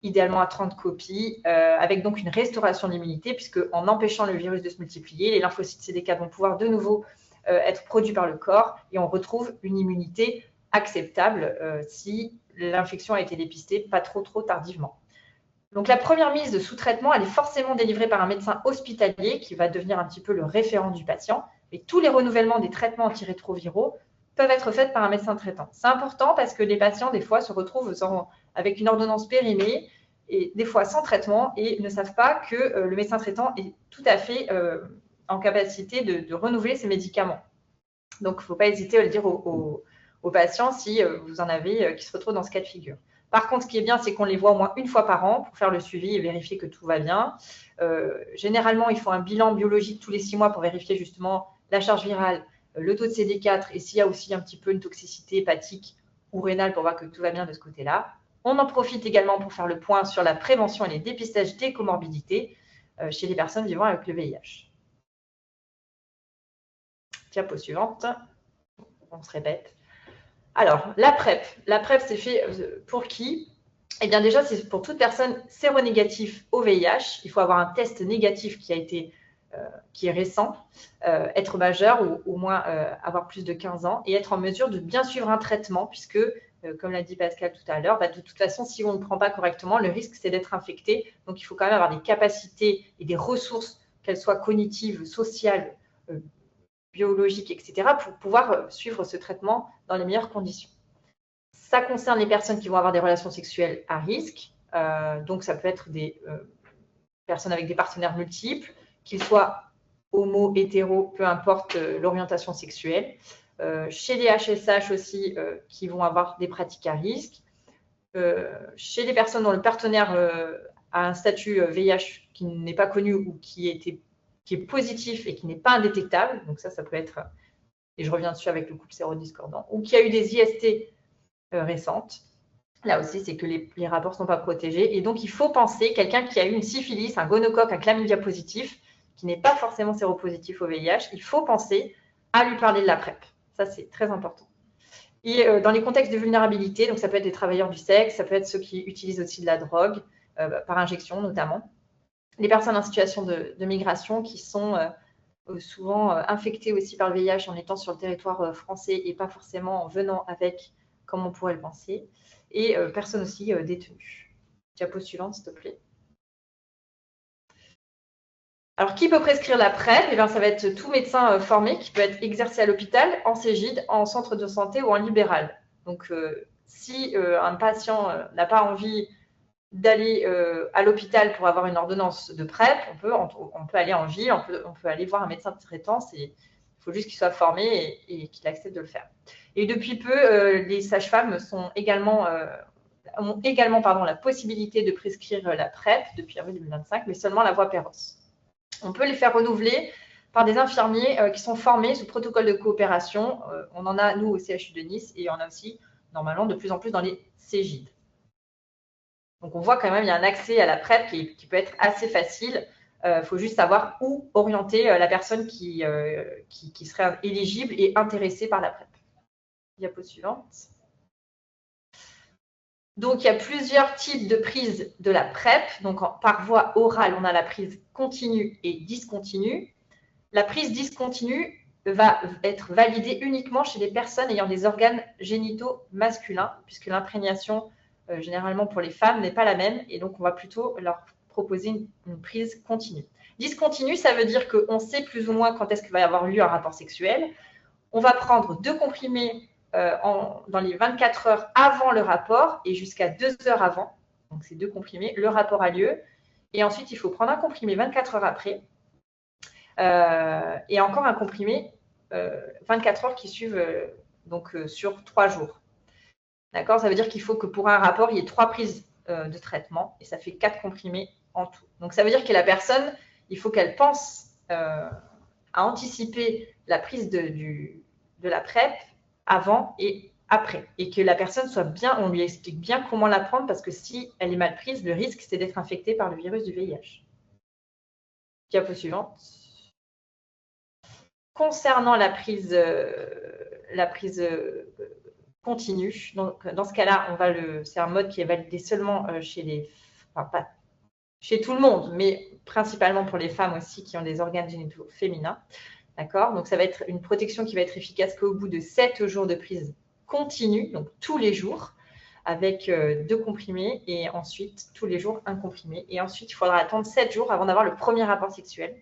idéalement à 30 copies, avec donc une restauration de l'immunité, puisque en empêchant le virus de se multiplier, les lymphocytes CD4 vont pouvoir de nouveau être produits par le corps et on retrouve une immunité acceptable si l'infection a été dépistée pas trop tardivement. Donc la première mise de sous-traitement, elle est forcément délivrée par un médecin hospitalier qui va devenir un petit peu le référent du patient, et tous les renouvellements des traitements antirétroviraux peuvent être faits par un médecin traitant. C'est important parce que les patients, des fois, se retrouvent avec une ordonnance périmée et des fois sans traitement et ne savent pas que le médecin traitant est tout à fait en capacité de renouveler ses médicaments. Donc, il ne faut pas hésiter à le dire aux patients si vous en avez qui se retrouvent dans ce cas de figure. Par contre, ce qui est bien, c'est qu'on les voit au moins une fois par an pour faire le suivi et vérifier que tout va bien. Généralement, il faut un bilan biologique tous les 6 mois pour vérifier justement la charge virale, le taux de CD4 et s'il y a aussi un petit peu une toxicité hépatique ou rénale pour voir que tout va bien de ce côté-là. On en profite également pour faire le point sur la prévention et les dépistages des comorbidités chez les personnes vivant avec le VIH. Diapo suivante. On se répète. Alors, la PrEP. La PrEP, c'est fait pour qui? Eh bien, déjà, c'est pour toute personne séronégative au VIH. Il faut avoir un test négatif qui est récent, être majeur ou au moins avoir plus de 15 ans et être en mesure de bien suivre un traitement puisque, comme l'a dit Pascal tout à l'heure, de toute façon, si on ne le prend pas correctement, le risque, c'est d'être infecté. Donc, il faut quand même avoir des capacités et des ressources, qu'elles soient cognitives, sociales, biologiques, etc., pour pouvoir suivre ce traitement dans les meilleures conditions. Ça concerne les personnes qui vont avoir des relations sexuelles à risque. Donc, ça peut être des personnes avec des partenaires multiples, qu'ils soient homo, hétéro, peu importe l'orientation sexuelle. Chez les HSH aussi, qui vont avoir des pratiques à risque. Chez les personnes dont le partenaire a un statut VIH qui n'est pas connu ou qui est positif et qui n'est pas indétectable, donc ça peut être, et je reviens dessus avec le couple sérodiscordant, ou qui a eu des IST récentes. Là aussi, c'est que les rapports ne sont pas protégés. Et donc, il faut penser, quelqu'un qui a eu une syphilis, un gonocoque, un chlamydia positif, qui n'est pas forcément séropositif au VIH, il faut penser à lui parler de la PrEP. Ça, c'est très important. Et dans les contextes de vulnérabilité, donc ça peut être des travailleurs du sexe, ça peut être ceux qui utilisent aussi de la drogue, par injection notamment. Les personnes en situation de migration qui sont souvent infectées aussi par le VIH en étant sur le territoire français et pas forcément en venant avec, comme on pourrait le penser. Et personnes aussi détenues. Diapo suivante, s'il te plaît. Alors, qui peut prescrire la PrEP? Eh bien, ça va être tout médecin formé qui peut être exercé à l'hôpital, en Cégide, en centre de santé ou en libéral. Donc, si un patient n'a pas envie d'aller à l'hôpital pour avoir une ordonnance de PrEP, on peut aller en ville, on peut aller voir un médecin traitant. Il faut juste qu'il soit formé et qu'il accepte de le faire. Et depuis peu, les sages-femmes ont également la possibilité de prescrire la PrEP depuis avril 2025, mais seulement la voie Péros. On peut les faire renouveler par des infirmiers qui sont formés sous protocole de coopération. On en a, nous, au CHU de Nice, et on en a aussi, normalement, de plus en plus dans les Cégides. Donc, on voit quand même, il y a un accès à la PrEP qui peut être assez facile. Il faut juste savoir où orienter la personne qui serait éligible et intéressée par la PrEP. Diapo suivante. Donc, il y a plusieurs types de prise de la PrEP. Donc, par voie orale, on a la prise continue et discontinue. La prise discontinue va être validée uniquement chez les personnes ayant des organes génitaux masculins, puisque l'imprégnation, généralement pour les femmes, n'est pas la même. Et donc, on va plutôt leur proposer une prise continue. Discontinue, ça veut dire qu'on sait plus ou moins quand est-ce qu'il va y avoir lieu un rapport sexuel. On va prendre 2 comprimés dans les 24 heures avant le rapport et jusqu'à 2 heures avant. Donc, c'est 2 comprimés. Le rapport a lieu. Et ensuite, il faut prendre un comprimé 24 heures après. Et encore un comprimé 24 heures qui suivent sur 3 jours. D'accord? Ça veut dire qu'il faut que pour un rapport, il y ait 3 prises de traitement et ça fait 4 comprimés en tout. Donc, ça veut dire que la personne, il faut qu'elle pense à anticiper la prise de la PrEP avant et après. Et que la personne soit bien, on lui explique bien comment la prendre parce que si elle est mal prise, le risque, c'est d'être infectée par le virus du VIH. Diapo suivante. Concernant la prise continue, donc dans ce cas-là, c'est un mode qui est validé seulement pas chez tout le monde, mais principalement pour les femmes aussi qui ont des organes génitaux féminins. D'accord? Donc, ça va être une protection qui va être efficace qu'au bout de 7 jours de prise continue, donc tous les jours, avec 2 comprimés et ensuite, tous les jours, 1 comprimé. Et ensuite, il faudra attendre 7 jours avant d'avoir le premier rapport sexuel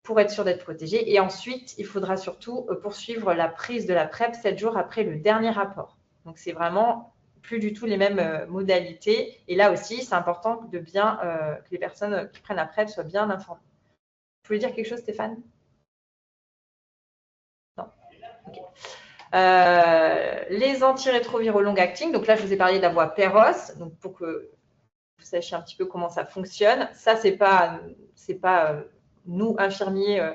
pour être sûr d'être protégé. Et ensuite, il faudra surtout poursuivre la prise de la PrEP 7 jours après le dernier rapport. Donc, c'est vraiment plus du tout les mêmes modalités. Et là aussi, c'est important que les personnes qui prennent la PrEP soient bien informées. Tu voulais dire quelque chose, Stéphane ? Non. Okay. Les antirétroviraux long-acting. Donc là, je vous ai parlé de la voie Péros. Donc, pour que vous sachiez un petit peu comment ça fonctionne. Ça, c'est pas nous, infirmiers,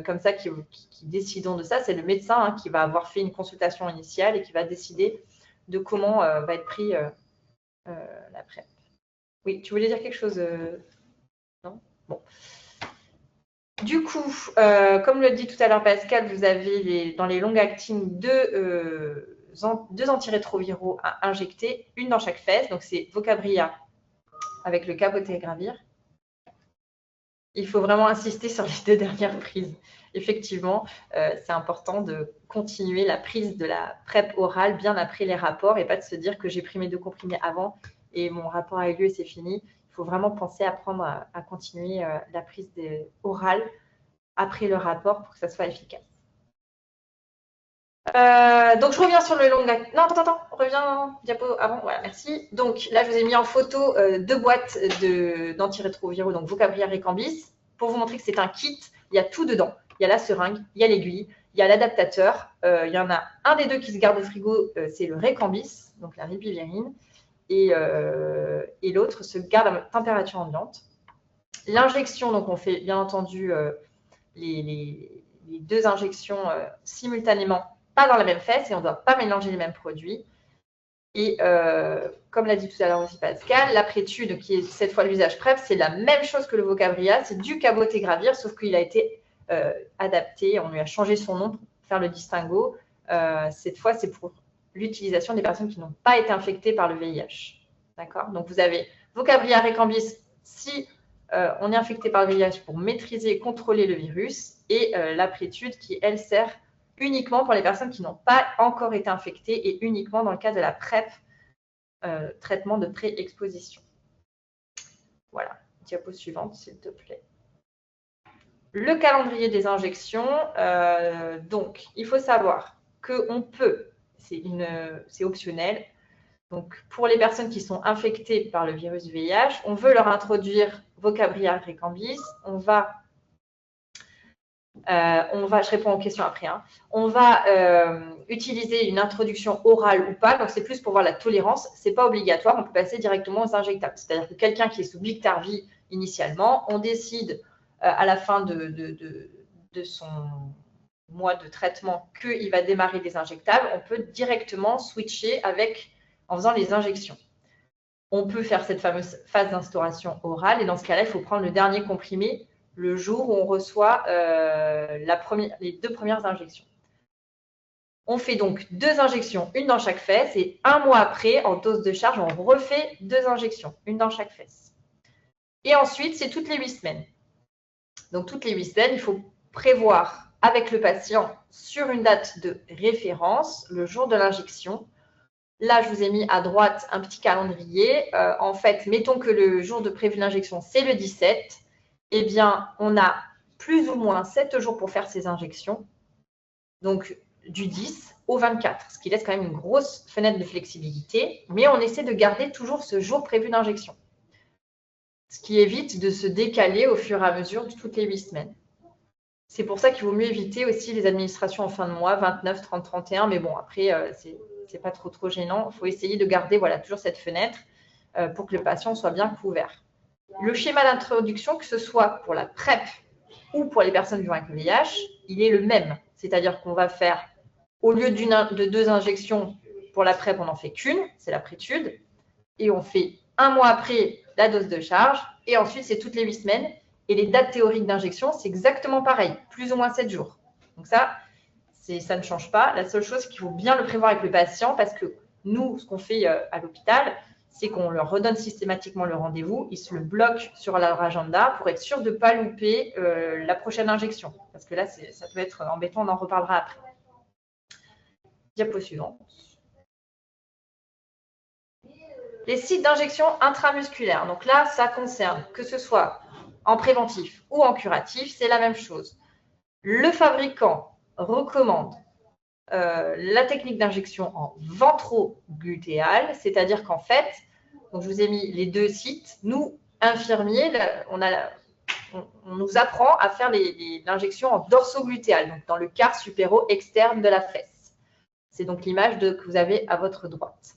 comme ça, qui décidons de ça. C'est le médecin qui va avoir fait une consultation initiale et qui va décider de comment va être pris la PrEP. Oui, tu voulais dire quelque chose Non ? Bon. Du coup, comme le dit tout à l'heure Pascal, vous avez dans les long-acting 2 antirétroviraux à injecter, une dans chaque fesse. Donc, c'est Vocabria avec le cabotegravir. Il faut vraiment insister sur les 2 dernières prises. Effectivement, c'est important de continuer la prise de la PrEP orale bien après les rapports et pas de se dire que j'ai pris mes 2 comprimés avant et mon rapport a eu lieu et c'est fini. Il faut vraiment penser à continuer la prise orale après le rapport pour que ça soit efficace. Donc, je reviens sur le long... Non, attends, reviens, diapo avant. Voilà, merci. Donc, là, je vous ai mis en photo 2 boîtes d'antirétroviraux, donc Vocabria Recambis, pour vous montrer que c'est un kit. Il y a tout dedans. Il y a la seringue, il y a l'aiguille, il y a l'adaptateur. Il y en a un des 2 qui se garde au frigo, c'est le Recambis, donc la ribavirin, et l'autre se garde à température ambiante. L'injection, donc on fait bien entendu les 2 injections simultanément, pas dans la même fesse, et on ne doit pas mélanger les mêmes produits. Et comme l'a dit tout à l'heure aussi Pascal, la prétude, qui est cette fois l'usage PrEP, c'est la même chose que le Vocabria, c'est du cabotegravir, sauf qu'il a été adapté, on lui a changé son nom pour faire le distinguo. Cette fois, c'est pour l'utilisation des personnes qui n'ont pas été infectées par le VIH. D'accord ? Donc, vous avez Vocabria Recambis si on est infecté par le VIH pour maîtriser et contrôler le virus, et la prétude qui, elle, sert uniquement pour les personnes qui n'ont pas encore été infectées et uniquement dans le cas de la PrEP, traitement de pré-exposition. Voilà, diapo suivante, s'il te plaît. Le calendrier des injections, donc il faut savoir qu'on peut, c'est optionnel, donc pour les personnes qui sont infectées par le virus VIH, on veut leur introduire Vocabria Recambis, je réponds aux questions après, on va utiliser une introduction orale ou pas, donc c'est plus pour voir la tolérance, c'est pas obligatoire, on peut passer directement aux injectables, c'est-à-dire que quelqu'un qui est sous Biktarvy initialement, on décide à la fin de son mois de traitement qu'il va démarrer des injectables, on peut directement switcher en faisant les injections. on peut faire cette fameuse phase d'instauration orale. Et dans ce cas-là, il faut prendre le dernier comprimé le jour où on reçoit les 2 premières injections. On fait donc 2 injections, une dans chaque fesse, et 1 mois après, en dose de charge, on refait 2 injections, une dans chaque fesse. Et ensuite, c'est toutes les 8 semaines. Donc, toutes les 8 semaines, il faut prévoir avec le patient sur une date de référence, le jour de l'injection. Là, je vous ai mis à droite un petit calendrier. En fait, mettons que le jour de prévu l'injection, c'est le 17. Eh bien, on a plus ou moins 7 jours pour faire ces injections. Donc, du 10 au 24, ce qui laisse quand même une grosse fenêtre de flexibilité, mais on essaie de garder toujours ce jour prévu d'injection, ce qui évite de se décaler au fur et à mesure de toutes les 8 semaines. C'est pour ça qu'il vaut mieux éviter aussi les administrations en fin de mois, 29, 30, 31, mais bon, après, c'est pas trop gênant. Il faut essayer de garder toujours cette fenêtre pour que le patient soit bien couvert. Le schéma d'introduction, que ce soit pour la PrEP ou pour les personnes vivant avec le VIH, il est le même. C'est-à-dire qu'on va faire, au lieu de 2 injections pour la PrEP, on n'en fait qu'une, c'est la prétude. Et on fait 1 mois après la dose de charge. Et ensuite, c'est toutes les 8 semaines. Et les dates théoriques d'injection, c'est exactement pareil, plus ou moins 7 jours. Donc ça ne change pas. La seule chose, c'est qu'il faut bien le prévoir avec le patient parce que nous, ce qu'on fait à l'hôpital, c'est qu'on leur redonne systématiquement le rendez-vous. Ils se le bloquent sur leur agenda pour être sûr de ne pas louper la prochaine injection. Parce que là, ça peut être embêtant, on en reparlera après. Diapo suivante. Les sites d'injection intramusculaire. Donc là, ça concerne que ce soit en préventif ou en curatif, c'est la même chose. Le fabricant recommande la technique d'injection en ventroglutéal, c'est-à-dire qu'en fait, donc je vous ai mis les 2 sites, nous, infirmiers, on nous apprend à faire l'injection en dorsoglutéal, donc dans le quart supéro-externe de la fesse. C'est donc l'image que vous avez à votre droite.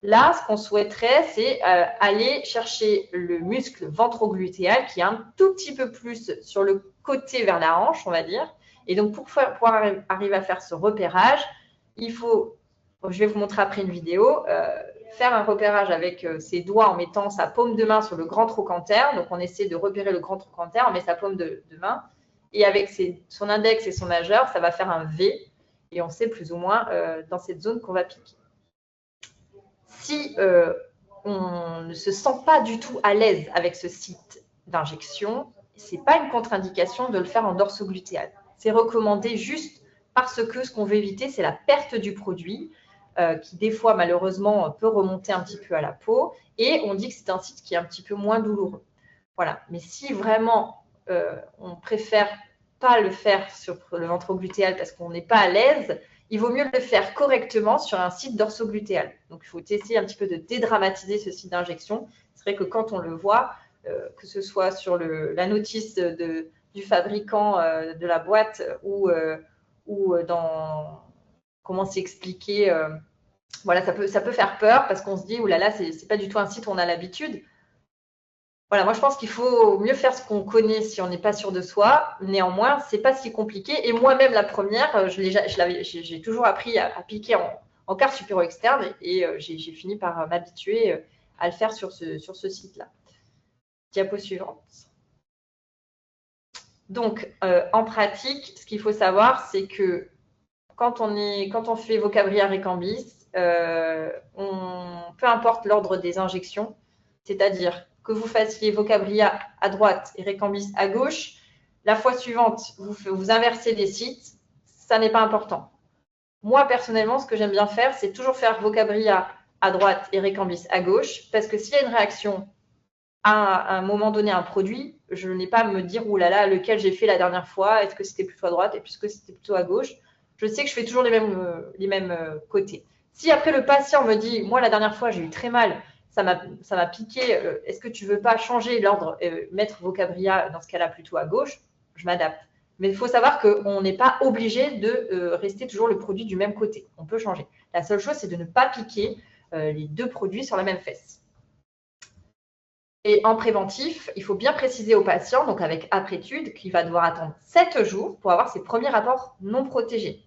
Là, ce qu'on souhaiterait, c'est aller chercher le muscle ventroglutéal qui est un tout petit peu plus sur le côté vers la hanche, on va dire. Et donc, pour pouvoir arriver à faire ce repérage, il faut, je vais vous montrer après une vidéo, faire un repérage avec ses doigts en mettant sa paume de main sur le grand trochanter. Donc, on essaie de repérer le grand trochanter, on met sa paume de main. Et avec son index et son majeur, ça va faire un V. Et on sait plus ou moins dans cette zone qu'on va piquer. Si on ne se sent pas du tout à l'aise avec ce site d'injection, ce n'est pas une contre-indication de le faire en dorsoglutéal. C'est recommandé juste parce que ce qu'on veut éviter, c'est la perte du produit qui, des fois, malheureusement, peut remonter un petit peu à la peau. Et on dit que c'est un site qui est un petit peu moins douloureux. Voilà. Mais si vraiment on préfère pas le faire sur le ventroglutéal parce qu'on n'est pas à l'aise, il vaut mieux le faire correctement sur un site dorsoglutéal. Donc, il faut essayer un petit peu de dédramatiser ce site d'injection. C'est vrai que quand on le voit, que ce soit sur la notice du fabricant de la boîte ou dans comment c'est expliqué, voilà, ça peut faire peur parce qu'on se dit, oh là là, c'est pas du tout un site où on a l'habitude. Voilà, moi je pense qu'il faut mieux faire ce qu'on connaît si on n'est pas sûr de soi. Néanmoins, c'est pas si compliqué. Et moi-même, la première, j'ai toujours appris à piquer en quart supéro-externe et j'ai fini par m'habituer à le faire sur ce site-là. Diapo suivante. Donc, en pratique, ce qu'il faut savoir, c'est que quand on fait Vocabria Récambis, peu importe l'ordre des injections, c'est-à-dire que vous fassiez Vocabria à droite et Récambis à gauche, la fois suivante, vous inversez les sites, ça n'est pas important. Moi, personnellement, ce que j'aime bien faire, c'est toujours faire Vocabria à droite et Récambis à gauche, parce que s'il y a une réaction à un moment donné à un produit, je n'ai pas à me dire, oh là là, lequel j'ai fait la dernière fois, est-ce que c'était plutôt à droite et puisque c'était plutôt à gauche. Je sais que je fais toujours les mêmes côtés. Si après le patient me dit, moi la dernière fois j'ai eu très mal, ça m'a piqué, est-ce que tu veux pas changer l'ordre, mettre Vocabria dans ce cas-là plutôt à gauche, je m'adapte. Mais il faut savoir qu'on n'est pas obligé de rester toujours le produit du même côté. On peut changer. La seule chose, c'est de ne pas piquer les 2 produits sur la même fesse. Et en préventif, il faut bien préciser au patient, donc avec aprétude, qu'il va devoir attendre 7 jours pour avoir ses premiers rapports non protégés.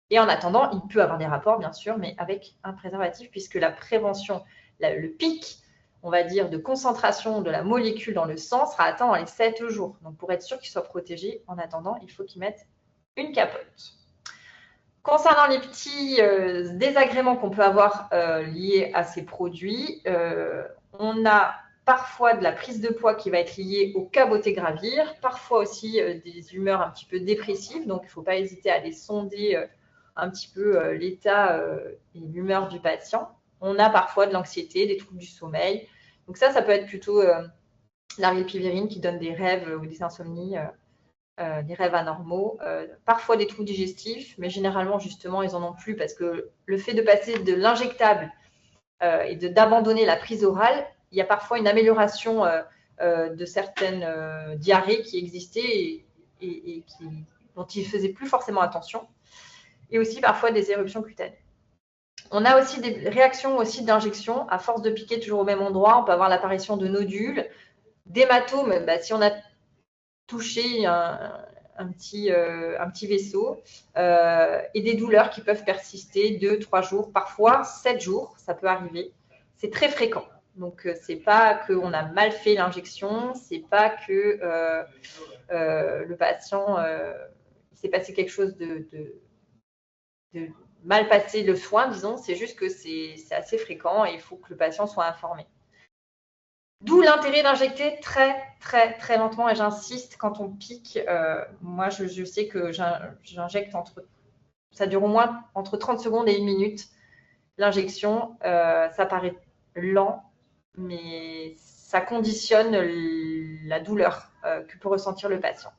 Et en attendant, il peut avoir des rapports, bien sûr, mais avec un préservatif, puisque la prévention, le pic on va dire, de concentration de la molécule dans le sang sera atteint dans les 7 jours. Donc, pour être sûr qu'il soit protégé, en attendant, il faut qu'il mette une capote. Concernant les petits désagréments qu'on peut avoir liés à ces produits, on a parfois de la prise de poids qui va être liée au cabotegravir, parfois aussi des humeurs un petit peu dépressives, donc il ne faut pas hésiter à aller sonder un petit peu l'état et l'humeur du patient. On a parfois de l'anxiété, des troubles du sommeil. Donc ça peut être plutôt la rilpivirine qui donne des rêves ou des insomnies, des rêves anormaux. Parfois des troubles digestifs, mais généralement, justement, ils n'en ont plus parce que le fait de passer de l'injectable et d'abandonner la prise orale, il y a parfois une amélioration de certaines diarrhées qui existaient et dont ils ne faisaient plus forcément attention. Et aussi parfois des éruptions cutanées. On a aussi des réactions aussi d'injection. À force de piquer toujours au même endroit, on peut avoir l'apparition de nodules, d'hématomes, si on a touché un petit vaisseau, et des douleurs qui peuvent persister 2-3 jours, parfois 7 jours, ça peut arriver. C'est très fréquent. Donc, ce n'est pas qu'on a mal fait l'injection, ce n'est pas que le patient, il s'est passé quelque chose de mal passer le soin, disons, c'est juste que c'est assez fréquent et il faut que le patient soit informé. D'où l'intérêt d'injecter très, très, très lentement, et j'insiste, quand on pique, moi je sais que j'injecte ça dure au moins entre 30 secondes et 1 minute. L'injection, ça paraît lent, mais ça conditionne la douleur que peut ressentir le patient.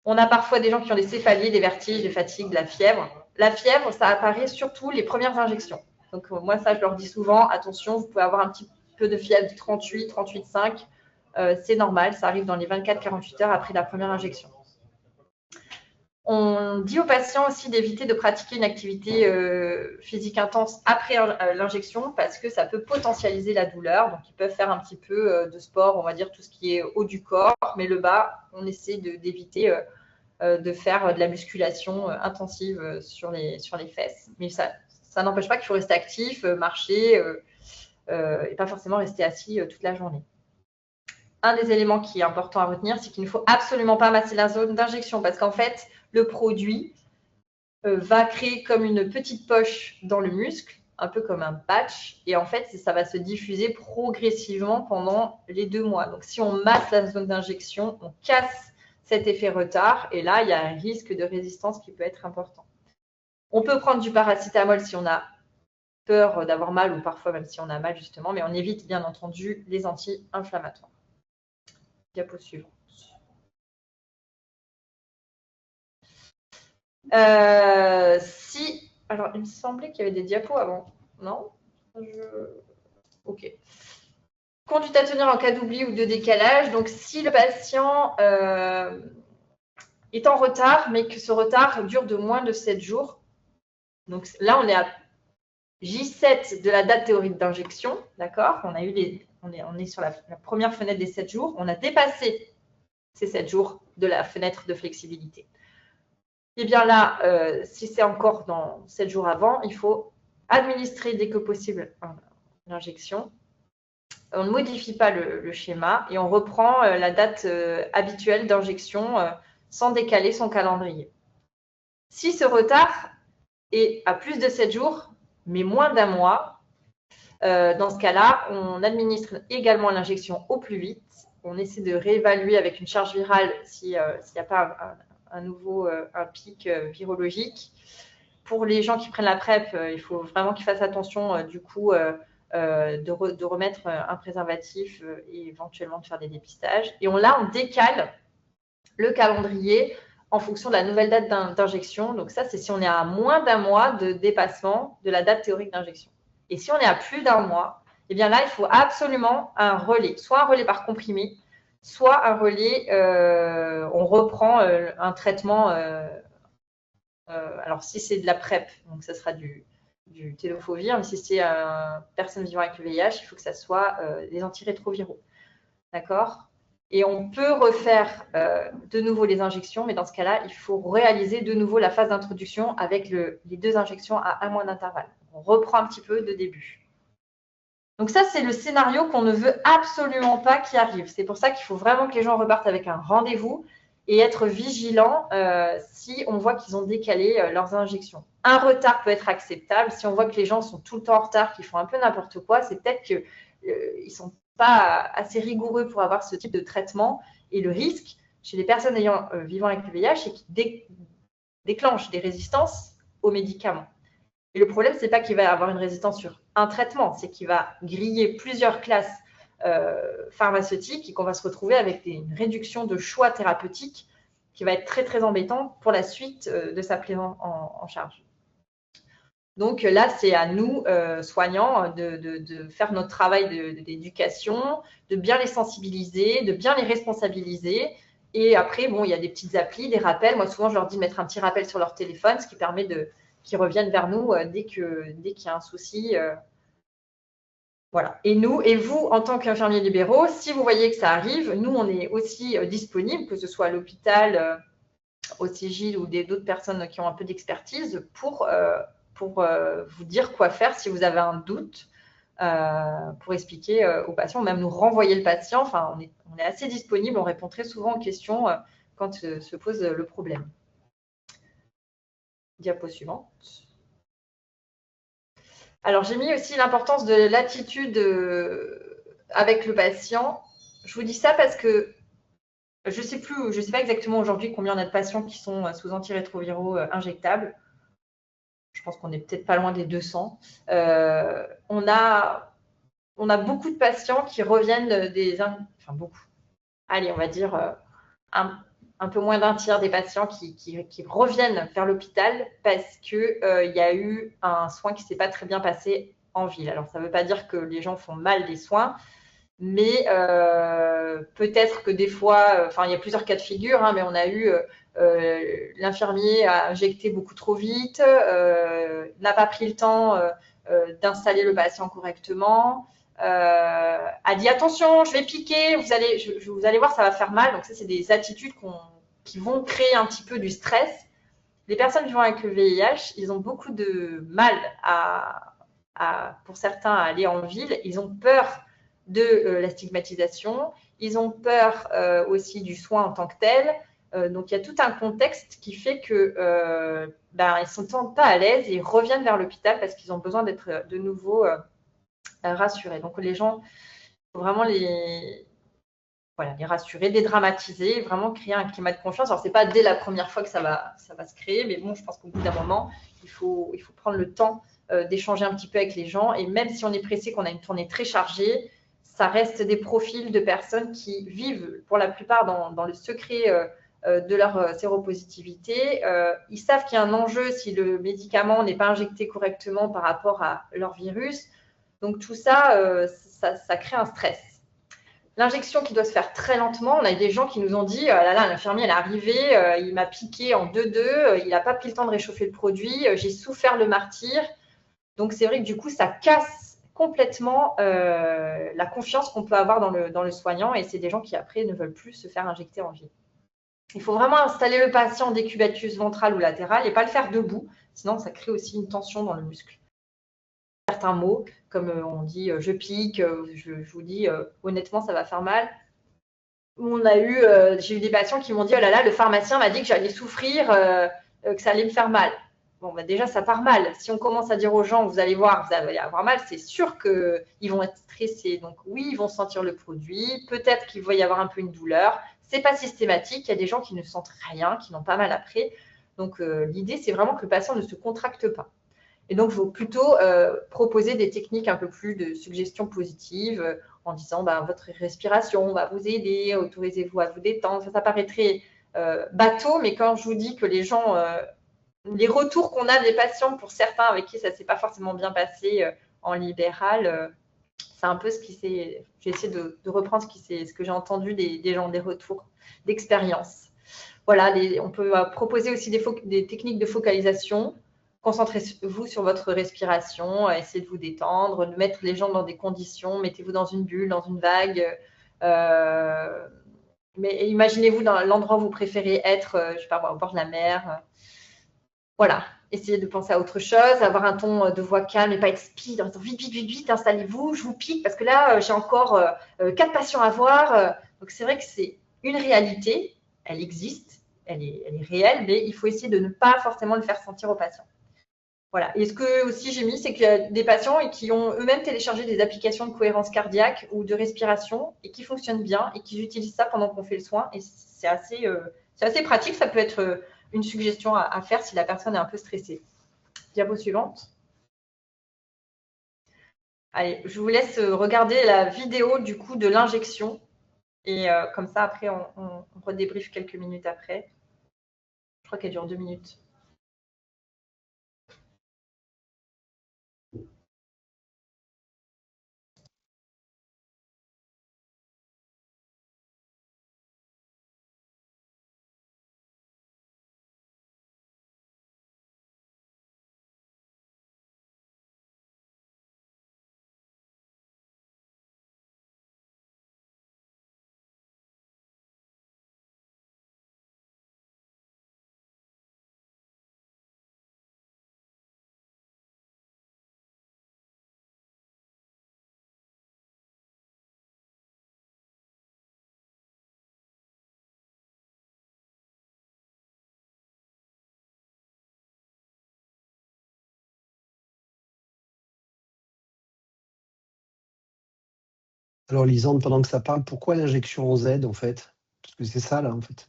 On a parfois des gens qui ont des céphalies, des vertiges, des fatigues, de la fièvre. La fièvre, ça apparaît surtout les premières injections. Donc, moi, ça, je leur dis souvent, attention, vous pouvez avoir un petit peu de fièvre de 38, 38,5. C'est normal, ça arrive dans les 24-48 heures après la première injection. On dit aux patients aussi d'éviter de pratiquer une activité physique intense après l'injection parce que ça peut potentialiser la douleur. Donc, ils peuvent faire un petit peu de sport, on va dire tout ce qui est haut du corps, mais le bas, on essaie d'éviter de faire de la musculation intensive sur les fesses. Mais ça n'empêche pas qu'il faut rester actif, marcher et pas forcément rester assis toute la journée. Un des éléments qui est important à retenir, c'est qu'il ne faut absolument pas masser la zone d'injection parce qu'en fait, le produit va créer comme une petite poche dans le muscle, un peu comme un patch, et en fait, ça va se diffuser progressivement pendant les 2 mois. Donc, si on masse la zone d'injection, on casse cet effet retard, et là, il y a un risque de résistance qui peut être important. On peut prendre du paracétamol si on a peur d'avoir mal, ou parfois même si on a mal, justement, mais on évite bien entendu les anti-inflammatoires. Diapo suivante. Alors, il me semblait qu'il y avait des diapos avant. Non? Ok. Conduite à tenir en cas d'oubli ou de décalage. Donc, si le patient est en retard, mais que ce retard dure de moins de 7 jours, donc là, on est à J7 de la date théorique d'injection, d'accord? On est sur la première fenêtre des 7 jours. On a dépassé ces 7 jours de la fenêtre de flexibilité. Et bien là, si c'est encore dans 7 jours avant, il faut administrer dès que possible l'injection. On ne modifie pas le schéma et on reprend la date habituelle d'injection sans décaler son calendrier. Si ce retard est à plus de 7 jours, mais moins d'1 mois, dans ce cas-là, on administre également l'injection au plus vite. On essaie de réévaluer avec une charge virale s'il n'y a pas un pic virologique. Pour les gens qui prennent la PrEP, il faut vraiment qu'ils fassent attention du coup de remettre un préservatif et éventuellement de faire des dépistages. Et on décale le calendrier en fonction de la nouvelle date d'injection. Donc ça, c'est si on est à moins d'1 mois de dépassement de la date théorique d'injection. Et si on est à plus d'1 mois, eh bien là, il faut absolument un relais, soit un relais par comprimé, soit un relais, on reprend un traitement, alors si c'est de la PrEP, donc ça sera du tenofovir, mais si c'est une personne vivant avec le VIH, il faut que ça soit des antirétroviraux. D'accord? Et on peut refaire de nouveau les injections, mais dans ce cas-là, il faut réaliser de nouveau la phase d'introduction avec les 2 injections à 1 mois d'intervalle. On reprend un petit peu de début. Donc ça, c'est le scénario qu'on ne veut absolument pas qui arrive. C'est pour ça qu'il faut vraiment que les gens repartent avec un rendez-vous et être vigilants si on voit qu'ils ont décalé leurs injections. Un retard peut être acceptable. Si on voit que les gens sont tout le temps en retard, qu'ils font un peu n'importe quoi, c'est peut-être qu'ils ne sont pas assez rigoureux pour avoir ce type de traitement. Et le risque chez les personnes vivant avec le VIH, c'est qu'ils déclenchent des résistances aux médicaments. Et le problème, ce n'est pas qu'il va avoir une résistance sur un traitement, c'est qu'il va griller plusieurs classes pharmaceutiques et qu'on va se retrouver avec une réduction de choix thérapeutiques qui va être très, très embêtante pour la suite de sa prise en charge. Donc là, c'est à nous, soignants, de faire notre travail d'éducation, de bien les sensibiliser, de bien les responsabiliser. Et après, bon, il y a des petites applis, des rappels. Moi, souvent, je leur dis de mettre un petit rappel sur leur téléphone, ce qui permet qu'ils reviennent vers nous dès qu'il y a un souci. Voilà. Et vous, en tant qu'infirmiers libéraux, si vous voyez que ça arrive, nous, on est aussi disponibles, que ce soit à l'hôpital, au CGIL ou d'autres personnes qui ont un peu d'expertise pour vous dire quoi faire si vous avez un doute, pour expliquer aux patients, même nous renvoyer le patient. Enfin, on est assez disponible, on répond très souvent aux questions quand se pose le problème. Diapo suivante. Alors, j'ai mis aussi l'importance de l'attitude avec le patient. Je vous dis ça parce que je ne sais pas exactement aujourd'hui combien on a de patients qui sont sous antirétroviraux injectables. Je pense qu'on est peut-être pas loin des 200. On a beaucoup de patients qui reviennent enfin beaucoup. Allez, on va dire un peu moins d'un tiers des patients qui reviennent vers l'hôpital parce qu'il y a eu un soin qui ne s'est pas très bien passé en ville. Alors, ça ne veut pas dire que les gens font mal des soins, mais peut-être que des fois, il y a plusieurs cas de figure, mais on a eu l'infirmier a injecté beaucoup trop vite, n'a pas pris le temps d'installer le patient correctement, a dit attention, je vais piquer, vous allez voir, ça va faire mal. Donc ça, c'est des attitudes qui vont créer un petit peu du stress. Les personnes vivant avec le VIH, ils ont beaucoup de mal pour certains à aller en ville. Ils ont peur de la stigmatisation, ils ont peur aussi du soin en tant que tel. Donc il y a tout un contexte qui fait que ils ne se sentent pas à l'aise et ils reviennent vers l'hôpital parce qu'ils ont besoin d'être de nouveau rassurés. Donc les gens, il faut vraiment les rassurer, dédramatiser, vraiment créer un climat de confiance. Alors, ce n'est pas dès la première fois que ça va se créer, mais bon, je pense qu'au bout d'un moment, il faut prendre le temps d'échanger un petit peu avec les gens. Et même si on est pressé, qu'on a une tournée très chargée, ça reste des profils de personnes qui vivent pour la plupart dans le secret de leur séropositivité. Ils savent qu'il y a un enjeu si le médicament n'est pas injecté correctement par rapport à leur virus. Donc, tout ça, ça crée un stress. L'injection qui doit se faire très lentement, on a des gens qui nous ont dit l'infirmier elle est arrivé, il m'a piqué en 2-2, il n'a pas pris le temps de réchauffer le produit, j'ai souffert le martyre. Donc c'est vrai que du coup ça casse complètement la confiance qu'on peut avoir dans le soignant, et c'est des gens qui après ne veulent plus se faire injecter en ville. Il faut vraiment installer le patient en décubitus ventral ou latéral et pas le faire debout, sinon ça crée aussi une tension dans le muscle. Certains mots, comme on dit je pique, je vous dis honnêtement ça va faire mal. J'ai eu des patients qui m'ont dit oh là là, le pharmacien m'a dit que j'allais souffrir, que ça allait me faire mal. Bon, déjà ça part mal. Si on commence à dire aux gens vous allez voir, vous allez avoir mal, c'est sûr qu'ils vont être stressés. Donc oui, ils vont sentir le produit, peut-être qu'il va y avoir un peu une douleur. C'est pas systématique, il y a des gens qui ne sentent rien, qui n'ont pas mal après. Donc l'idée c'est vraiment que le patient ne se contracte pas. Et donc, il faut plutôt proposer des techniques un peu plus de suggestion positive en disant votre respiration va vous aider, autorisez-vous à vous détendre. Ça paraîtrait bateau, mais quand je vous dis que les gens, les retours qu'on a des patients pour certains avec qui ça ne s'est pas forcément bien passé en libéral, c'est un peu ce qui s'est… J'ai essayé de reprendre ce que j'ai entendu des gens, des retours d'expérience. Voilà, on peut proposer aussi des techniques de focalisation. Concentrez-vous sur votre respiration, essayez de vous détendre, de mettre les gens dans des conditions, mettez-vous dans une bulle, dans une vague. Mais imaginez-vous dans l'endroit où vous préférez être, je sais pas, au bord de la mer. Voilà, essayer de penser à autre chose, avoir un ton de voix calme et pas être speed, en disant vite, vite, vite, vite, installez-vous, je vous pique parce que là, j'ai encore 4 patients à voir. Donc, c'est vrai que c'est une réalité, elle existe, elle est réelle, mais il faut essayer de ne pas forcément le faire sentir aux patients. Voilà. Et ce que aussi j'ai mis, c'est qu'il y a des patients qui ont eux-mêmes téléchargé des applications de cohérence cardiaque ou de respiration et qui fonctionnent bien et qui utilisent ça pendant qu'on fait le soin. Et c'est assez pratique. Ça peut être une suggestion à faire si la personne est un peu stressée. Diapo suivante. Allez, je vous laisse regarder la vidéo du coup de l'injection. Et comme ça, après, on redébriefe quelques minutes après. Je crois qu'elle dure 2 minutes. Alors, Lisande, pendant que ça parle, pourquoi l'injection en Z, en fait? Parce que c'est ça, là, en fait.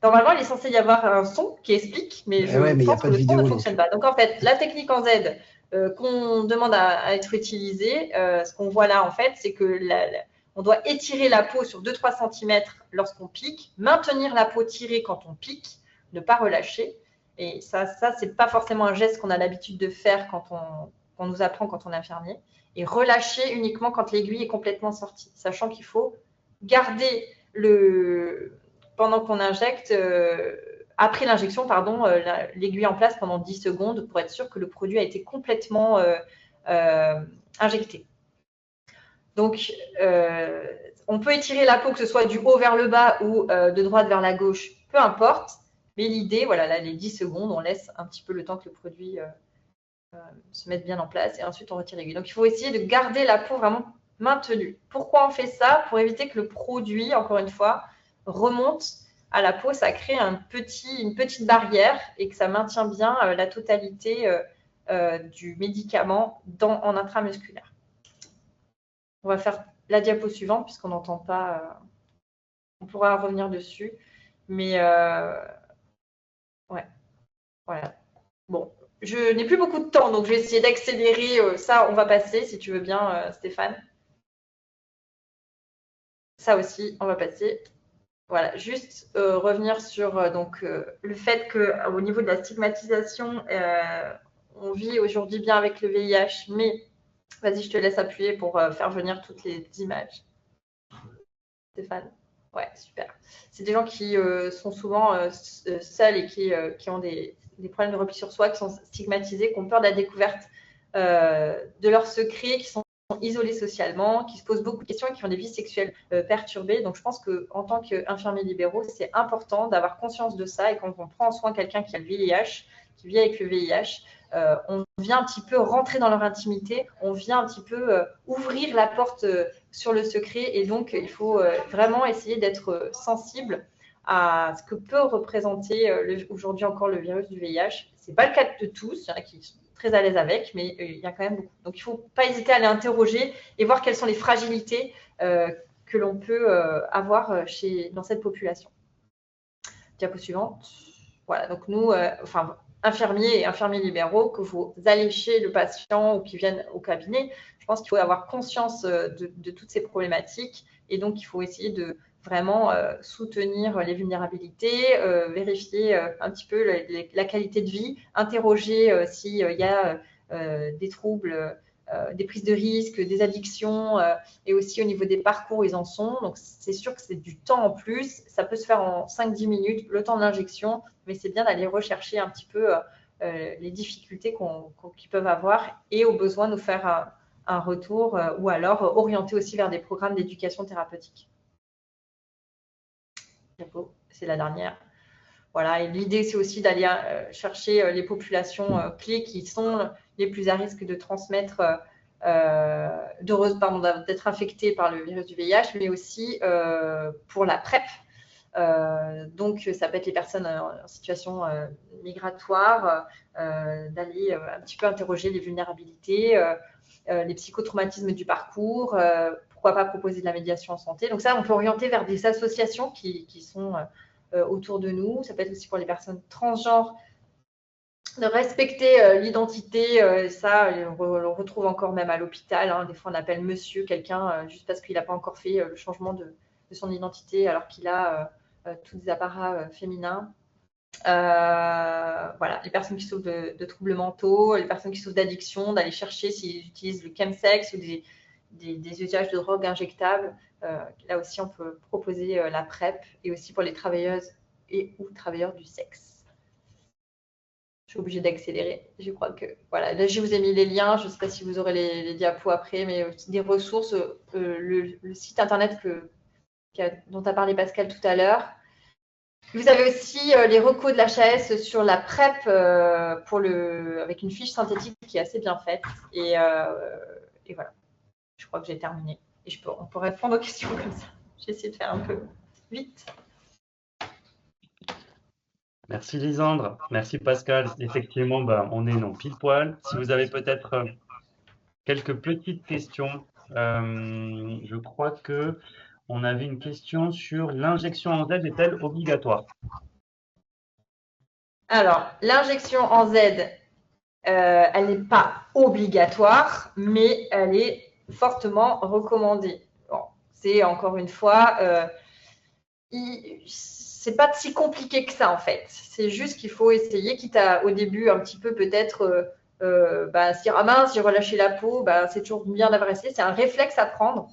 Normalement, il est censé y avoir un son qui explique, mais je pense que le son ne fonctionne pas. Donc, en fait, la technique en Z qu'on demande à être utilisée, ce qu'on voit là, en fait, c'est que on doit étirer la peau sur 2-3 cm lorsqu'on pique, maintenir la peau tirée quand on pique, ne pas relâcher. Et ça c'est pas forcément un geste qu'on a l'habitude de faire quand on nous apprend quand on est infirmier. Et relâcher uniquement quand l'aiguille est complètement sortie, sachant qu'il faut garder pendant qu'on injecte, après l'injection, pardon, l'aiguille en place pendant 10 secondes pour être sûr que le produit a été complètement injecté. Donc, on peut étirer la peau, que ce soit du haut vers le bas ou de droite vers la gauche, peu importe. Mais l'idée, voilà, là, les 10 secondes, on laisse un petit peu le temps que le produit se mette bien en place et ensuite on retire l'aiguille. Donc, il faut essayer de garder la peau vraiment maintenue. Pourquoi on fait ça? Pour éviter que le produit, encore une fois, remonte à la peau. Ça crée une petite barrière et que ça maintient bien la totalité du médicament en intramusculaire. On va faire la diapo suivante puisqu'on n'entend pas. On pourra revenir dessus. Mais ouais, voilà. Bon, je n'ai plus beaucoup de temps, donc je vais essayer d'accélérer. Ça, on va passer, si tu veux bien, Stéphane. Ça aussi, on va passer. Voilà, juste revenir sur le fait qu'au niveau de la stigmatisation, on vit aujourd'hui bien avec le VIH, mais vas-y, je te laisse appuyer pour faire venir toutes les images. Stéphane. Ouais, super. C'est des gens qui sont souvent seuls et qui ont des problèmes de repli sur soi, qui sont stigmatisés, qui ont peur de la découverte de leurs secrets, qui sont isolés socialement, qui se posent beaucoup de questions et qui ont des vies sexuelles perturbées. Donc, je pense qu'en tant qu'infirmiers libéraux, c'est important d'avoir conscience de ça. Et quand on prend en soin quelqu'un qui a le VIH, qui vit avec le VIH, on vient un petit peu rentrer dans leur intimité, on vient un petit peu ouvrir la porte sur le secret. Et donc, il faut vraiment essayer d'être sensible à ce que peut représenter aujourd'hui encore le virus du VIH. Ce n'est pas le cas de tous, il y en a qui sont très à l'aise avec, mais il y a quand même beaucoup. Donc, il ne faut pas hésiter à les interroger et voir quelles sont les fragilités que l'on peut avoir dans cette population. Diapo suivante. Voilà, donc nous, infirmiers et infirmiers libéraux, que vous allez chez le patient ou qui viennent au cabinet, je pense qu'il faut avoir conscience de toutes ces problématiques et donc il faut essayer de vraiment soutenir les vulnérabilités, vérifier un petit peu la qualité de vie, interroger s'il y a des troubles, des prises de risques, des addictions et aussi au niveau des parcours où ils en sont. Donc, c'est sûr que c'est du temps en plus. Ça peut se faire en 5-10 minutes, le temps de l'injection, mais c'est bien d'aller rechercher un petit peu les difficultés qu'ils peuvent avoir et au besoin nous faire un retour ou alors orienter aussi vers des programmes d'éducation thérapeutique. C'est la dernière. Voilà, et l'idée, c'est aussi d'aller chercher les populations clés qui sont les plus à risque de transmettre, d'être infectées par le virus du VIH, mais aussi pour la PrEP. Donc, ça peut être les personnes en situation migratoire, d'aller un petit peu interroger les vulnérabilités, les psychotraumatismes du parcours, pourquoi pas proposer de la médiation en santé. Donc ça, on peut orienter vers des associations qui sont autour de nous. Ça peut être aussi pour les personnes transgenres, de respecter l'identité. Ça, on le retrouve encore même à l'hôpital. Hein. Des fois, on appelle monsieur quelqu'un juste parce qu'il n'a pas encore fait le changement de son identité alors qu'il a tous des apparats féminins. Voilà, les personnes qui souffrent de troubles mentaux, les personnes qui souffrent d'addiction, d'aller chercher s'ils utilisent le chemsex ou des usages de drogues injectables. Là aussi, on peut proposer la PrEP, et aussi pour les travailleuses ou travailleurs du sexe. Je suis obligée d'accélérer. Je crois que voilà. Là, je vous ai mis les liens. Je ne sais pas si vous aurez les diapos après, mais des ressources. Le site internet dont a parlé Pascal tout à l'heure. Vous avez aussi les recos de l'HAS sur la PrEP avec une fiche synthétique qui est assez bien faite. Et voilà. Je crois que j'ai terminé. Et on peut répondre aux questions comme ça. J'ai essayé de faire un peu vite. Merci Lisandre, merci Pascal. Effectivement, on est pile poil. Si vous avez peut-être quelques petites questions, je crois que on avait une question sur l'injection en Z est-elle obligatoire? Alors, l'injection en Z, elle n'est pas obligatoire, mais elle est fortement recommandée. Bon, c'est encore une fois, c'est pas si compliqué que ça en fait. C'est juste qu'il faut essayer, quitte à au début un petit peu peut-être se dire ah mince, j'ai relâché la peau, c'est toujours bien d'avoir essayé. C'est un réflexe à prendre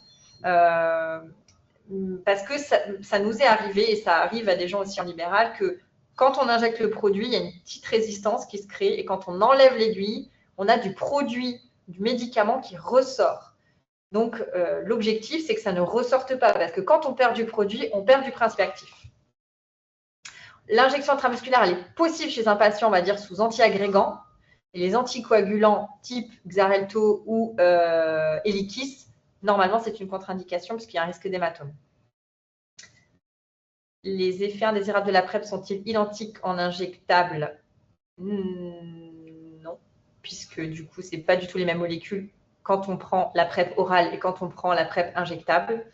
parce que ça nous est arrivé, et ça arrive à des gens aussi en libéral, que quand on injecte le produit, il y a une petite résistance qui se crée, et quand on enlève l'aiguille, on a du produit, du médicament qui ressort. Donc, l'objectif, c'est que ça ne ressorte pas, parce que quand on perd du produit, on perd du principe actif. L'injection intramusculaire, elle est possible chez un patient, on va dire, sous antiagrégant. Et les anticoagulants type Xarelto ou Eliquis, normalement, c'est une contre-indication puisqu'il y a un risque d'hématome. Les effets indésirables de la PrEP sont-ils identiques en injectable? Non, puisque du coup, ce n'est pas du tout les mêmes molécules quand on prend la PrEP orale et quand on prend la PrEP injectable.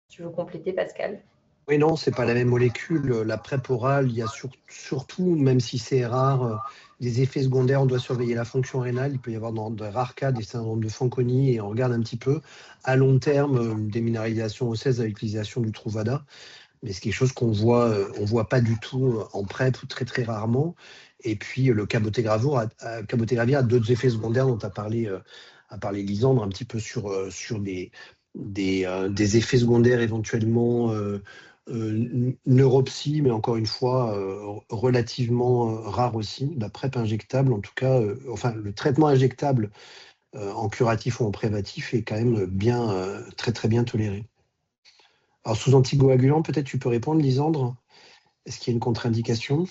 Tu veux compléter, Pascal? Oui, non, ce n'est pas la même molécule. La PrEP orale, il y a surtout, même si c'est rare, des effets secondaires. On doit surveiller la fonction rénale. Il peut y avoir dans de rares cas des syndromes de Fanconi, et on regarde un petit peu à long terme des minéralisations osseuses avec l'utilisation du Truvada. Mais c'est quelque chose qu'on voit pas du tout en PrEP, ou très très rarement. Et puis le cabotegravir a d'autres effets secondaires dont a parlé Lisandre, un petit peu sur des effets secondaires éventuellement neuropsy, mais encore une fois relativement rares aussi. La PrEP injectable, en tout cas, le traitement injectable en curatif ou en préventif est quand même très très bien toléré. Alors, sous anticoagulant, peut-être tu peux répondre, Lisandre. Est-ce qu'il y a une contre-indication?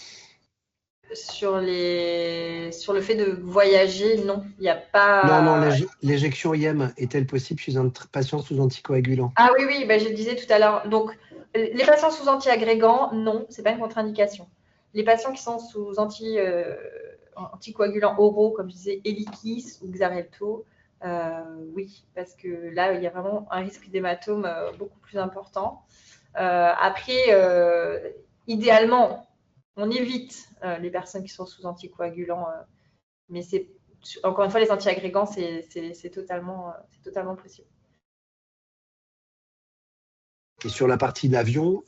Sur le fait de voyager, non, il n'y a pas… Non, l'éjection IM est-elle possible chez un patient sous anticoagulant? Ah oui, je le disais tout à l'heure. Donc, les patients sous antiagrégants, non, ce n'est pas une contre-indication. Les patients qui sont sous anticoagulants oraux, comme je disais, Eliquis ou Xarelto, oui, parce que là, il y a vraiment un risque d'hématome beaucoup plus important. Après, idéalement, on évite les personnes qui sont sous anticoagulants, mais encore une fois, les antiagrégants, c'est totalement possible. Et sur la partie de l'avion,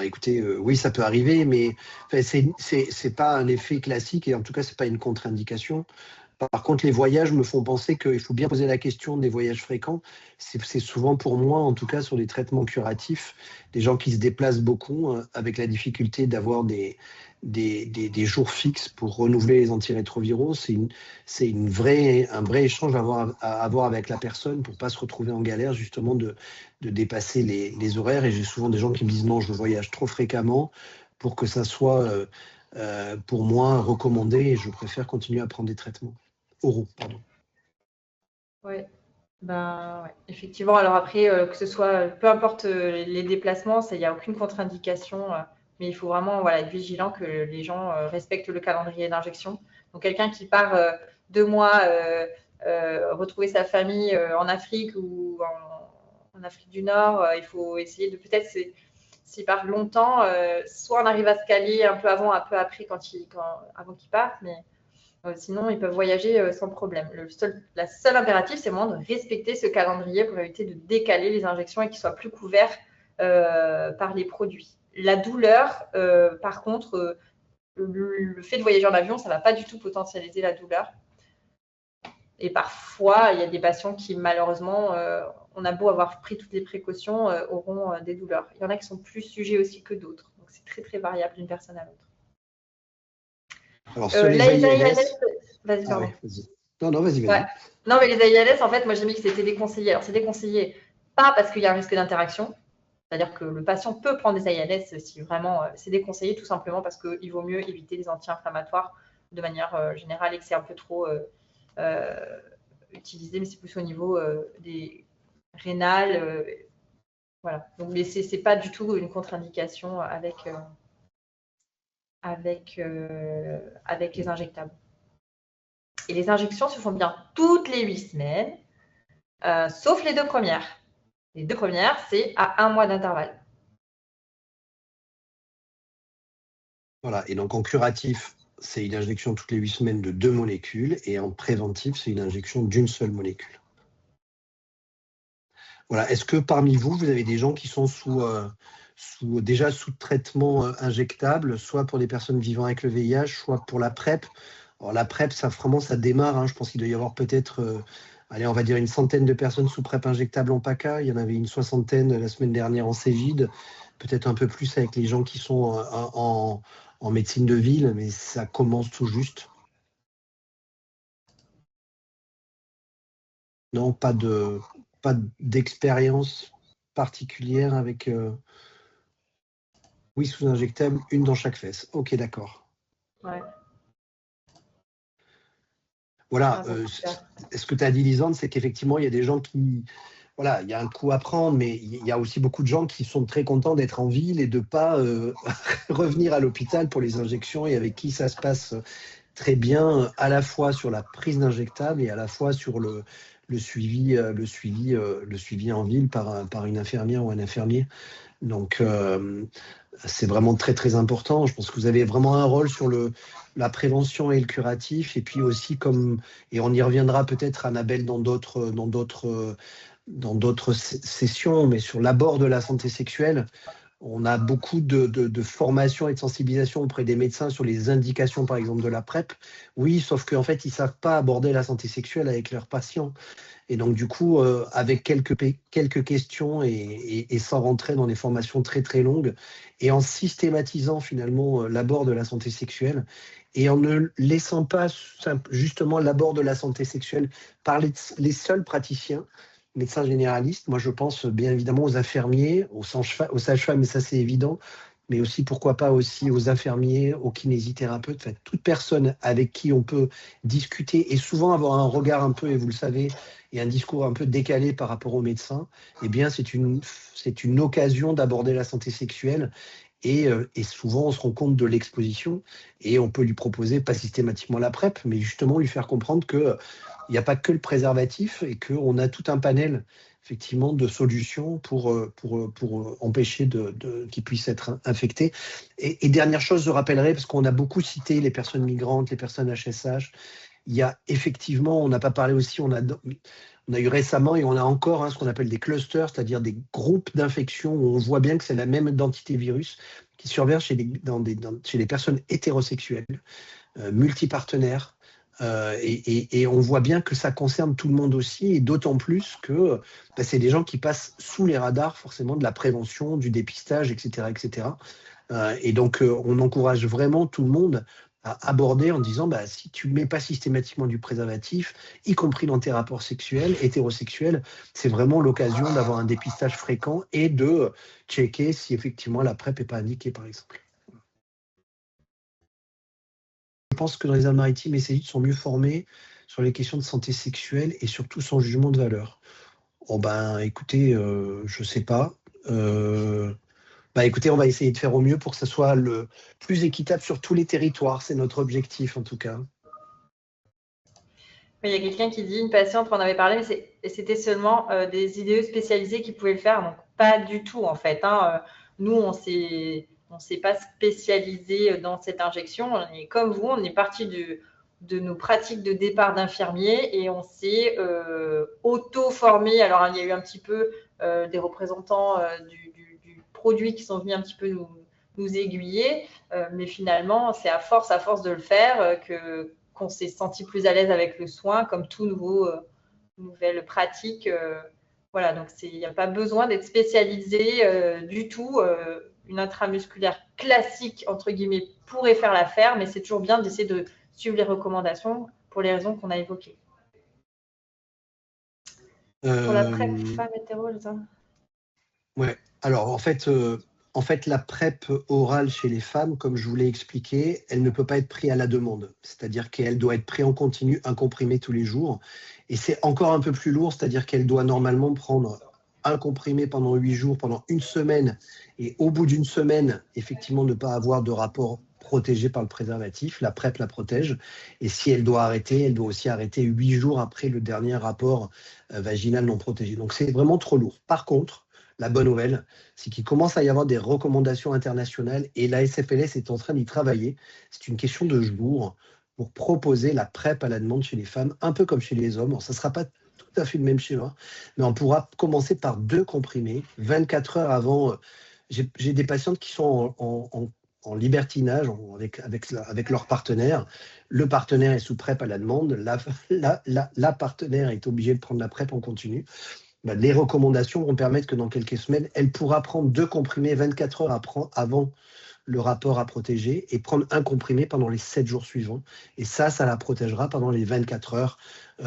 écoutez, oui, ça peut arriver, mais c'est pas un effet classique, et en tout cas, c'est pas une contre-indication. Par contre, les voyages me font penser qu'il faut bien poser la question des voyages fréquents. C'est souvent pour moi, en tout cas sur les traitements curatifs, des gens qui se déplacent beaucoup avec la difficulté d'avoir des jours fixes pour renouveler les antirétroviraux. C'est un vrai échange à avoir avec la personne pour ne pas se retrouver en galère justement de dépasser les horaires. Et j'ai souvent des gens qui me disent non, je voyage trop fréquemment pour que ça soit pour moi recommandé et je préfère continuer à prendre des traitements oraux. Oui, ben, ouais. Effectivement. Alors après, que ce soit, peu importe les déplacements, il n'y a aucune contre-indication, mais il faut vraiment être vigilant que les gens respectent le calendrier d'injection. Donc quelqu'un qui part 2 mois retrouver sa famille en Afrique ou en Afrique du Nord, il faut essayer de peut-être, s'il part longtemps, soit on arrive à se caler un peu avant, un peu après avant qu'il parte, mais sinon, ils peuvent voyager sans problème. La seule impératif, c'est vraiment de respecter ce calendrier pour éviter de décaler les injections et qu'ils soient plus couverts par les produits. La douleur, par contre, le fait de voyager en avion, ça ne va pas du tout potentialiser la douleur. Et parfois, il y a des patients qui, malheureusement, on a beau avoir pris toutes les précautions, auront des douleurs. Il y en a qui sont plus sujets aussi que d'autres. Donc, c'est très, très variable d'une personne à l'autre. Alors, sur les AILS... Vas-y, pardon. Ah ouais, vas-y. Vas-y. Ouais. Non, mais les AILS, en fait, moi, j'ai mis que c'était déconseillé. Alors, c'est déconseillé pas parce qu'il y a un risque d'interaction. C'est-à-dire que le patient peut prendre des AILS si vraiment c'est déconseillé, tout simplement parce qu'il vaut mieux éviter les anti-inflammatoires de manière générale et que c'est un peu trop utilisé, mais c'est plus au niveau des rénales. Voilà. Donc, mais ce n'est pas du tout une contre-indication avec les injectables. Et les injections se font bien toutes les 8 semaines, sauf les 2 premières. Les 2 premières, c'est à 1 mois d'intervalle. Voilà, et donc en curatif, c'est une injection toutes les 8 semaines de 2 molécules, et en préventif, c'est une injection d'une seule molécule. Voilà, est-ce que parmi vous, vous avez des gens qui sont déjà sous traitement injectable, soit pour des personnes vivant avec le VIH, soit pour la PrEP? Alors la PrEP, ça démarre, je pense qu'il doit y avoir peut-être, on va dire une centaine de personnes sous PrEP injectable en PACA, il y en avait une 60aine la semaine dernière en Cégide, peut-être un peu plus avec les gens qui sont en médecine de ville, mais ça commence tout juste. Non, pas d'expérience particulière avec... Oui, sous injectable, une dans chaque fesse. Ok, d'accord. Ouais. Voilà, ce que tu as dit, Lisande, c'est qu'effectivement, il y a des gens qui... Voilà, il y a un coup à prendre, mais il y a aussi beaucoup de gens qui sont très contents d'être en ville et de ne pas revenir à l'hôpital pour les injections et avec qui ça se passe très bien, à la fois sur la prise d'injectable et à la fois sur le suivi en ville par une infirmière ou un infirmier. Donc, c'est vraiment très, très important. Je pense que vous avez vraiment un rôle sur la prévention et le curatif. Et puis aussi, et on y reviendra peut-être, Annabelle, dans d'autres sessions, mais sur l'abord de la santé sexuelle, on a beaucoup de formation et de sensibilisation auprès des médecins sur les indications, par exemple, de la PrEP. Oui, sauf qu'en fait, ils ne savent pas aborder la santé sexuelle avec leurs patients. Et donc, du coup, avec quelques questions et sans rentrer dans des formations très, très longues, et en systématisant finalement l'abord de la santé sexuelle, et en ne laissant pas justement l'abord de la santé sexuelle par les seuls praticiens, médecins généralistes. Moi, je pense bien évidemment aux infirmiers, aux sages-femmes, mais ça c'est évident, mais aussi, pourquoi pas, aussi aux infirmiers, aux kinésithérapeutes, enfin, toute personne avec qui on peut discuter et souvent avoir un regard un peu, et vous le savez, et un discours un peu décalé par rapport aux médecins, eh bien, c'est une occasion d'aborder la santé sexuelle. Et souvent, on se rend compte de l'exposition et on peut lui proposer, pas systématiquement la PrEP, mais justement lui faire comprendre qu'il n'y a pas que le préservatif et qu'on a tout un panel effectivement de solutions pour empêcher qu'ils puissent être infectés. Et dernière chose, je rappellerai, parce qu'on a beaucoup cité les personnes migrantes, les personnes HSH, il y a effectivement, on n'a pas parlé aussi, on a eu récemment et on a encore ce qu'on appelle des clusters, c'est-à-dire des groupes d'infections où on voit bien que c'est la même identité virus qui survient chez les personnes hétérosexuelles, multipartenaires, Et on voit bien que ça concerne tout le monde aussi, et d'autant plus que c'est des gens qui passent sous les radars forcément de la prévention, du dépistage, etc. etc. Et donc, on encourage vraiment tout le monde à aborder en disant si tu ne mets pas systématiquement du préservatif, y compris dans tes rapports sexuels, hétérosexuels, c'est vraiment l'occasion d'avoir un dépistage fréquent et de checker si effectivement la PrEP n'est pas indiquée, par exemple. Je pense que dans les Alpes-Maritimes, les CESUD sont mieux formés sur les questions de santé sexuelle et surtout sans jugement de valeur. Oh écoutez, je ne sais pas. Écoutez, on va essayer de faire au mieux pour que ça soit le plus équitable sur tous les territoires. C'est notre objectif, en tout cas. Il y a quelqu'un qui dit, une patiente m'en avait parlé, mais c'était seulement des IDE spécialisés qui pouvaient le faire. Donc, pas du tout, en fait. Nous, on ne s'est pas spécialisé dans cette injection. On est comme vous, on est parti de nos pratiques de départ d'infirmiers et on s'est auto-formé. Alors, il y a eu un petit peu des représentants du produit qui sont venus un petit peu nous aiguiller, mais finalement, c'est à force de le faire qu'on s'est senti plus à l'aise avec le soin, comme tout nouvelle pratique. Voilà, donc il n'y a pas besoin d'être spécialisé du tout. Une intramusculaire classique, entre guillemets, pourrait faire l'affaire, mais c'est toujours bien d'essayer de suivre les recommandations pour les raisons qu'on a évoquées. Pour la PrEP femme hétéro, ça. Ouais, alors en fait, la PrEP orale chez les femmes, comme je vous l'ai expliqué, elle ne peut pas être prise à la demande. C'est-à-dire qu'elle doit être prise en continu, un comprimé tous les jours. Et c'est encore un peu plus lourd, c'est-à-dire qu'elle doit normalement prendre un comprimé pendant 8 jours, pendant une semaine. Et au bout d'une semaine, effectivement, ne pas avoir de rapport protégé par le préservatif. La PrEP la protège. Et si elle doit arrêter, elle doit aussi arrêter 8 jours après le dernier rapport vaginal non protégé. Donc c'est vraiment trop lourd. Par contre, la bonne nouvelle, c'est qu'il commence à y avoir des recommandations internationales et la SFLS est en train d'y travailler. C'est une question de jours pour proposer la PrEP à la demande chez les femmes, un peu comme chez les hommes. Alors, ça ne sera pas tout à fait le même schéma, mais on pourra commencer par 2 comprimés, 24 heures avant. J'ai des patientes qui sont en libertinage avec leur partenaire. Le partenaire est sous PrEP à la demande. La partenaire est obligée de prendre la PrEP en continu. Les recommandations vont permettre que dans quelques semaines, elle pourra prendre 2 comprimés 24 heures avant le rapport à protéger et prendre un comprimé pendant les 7 jours suivants. Et ça la protégera pendant les 24 heures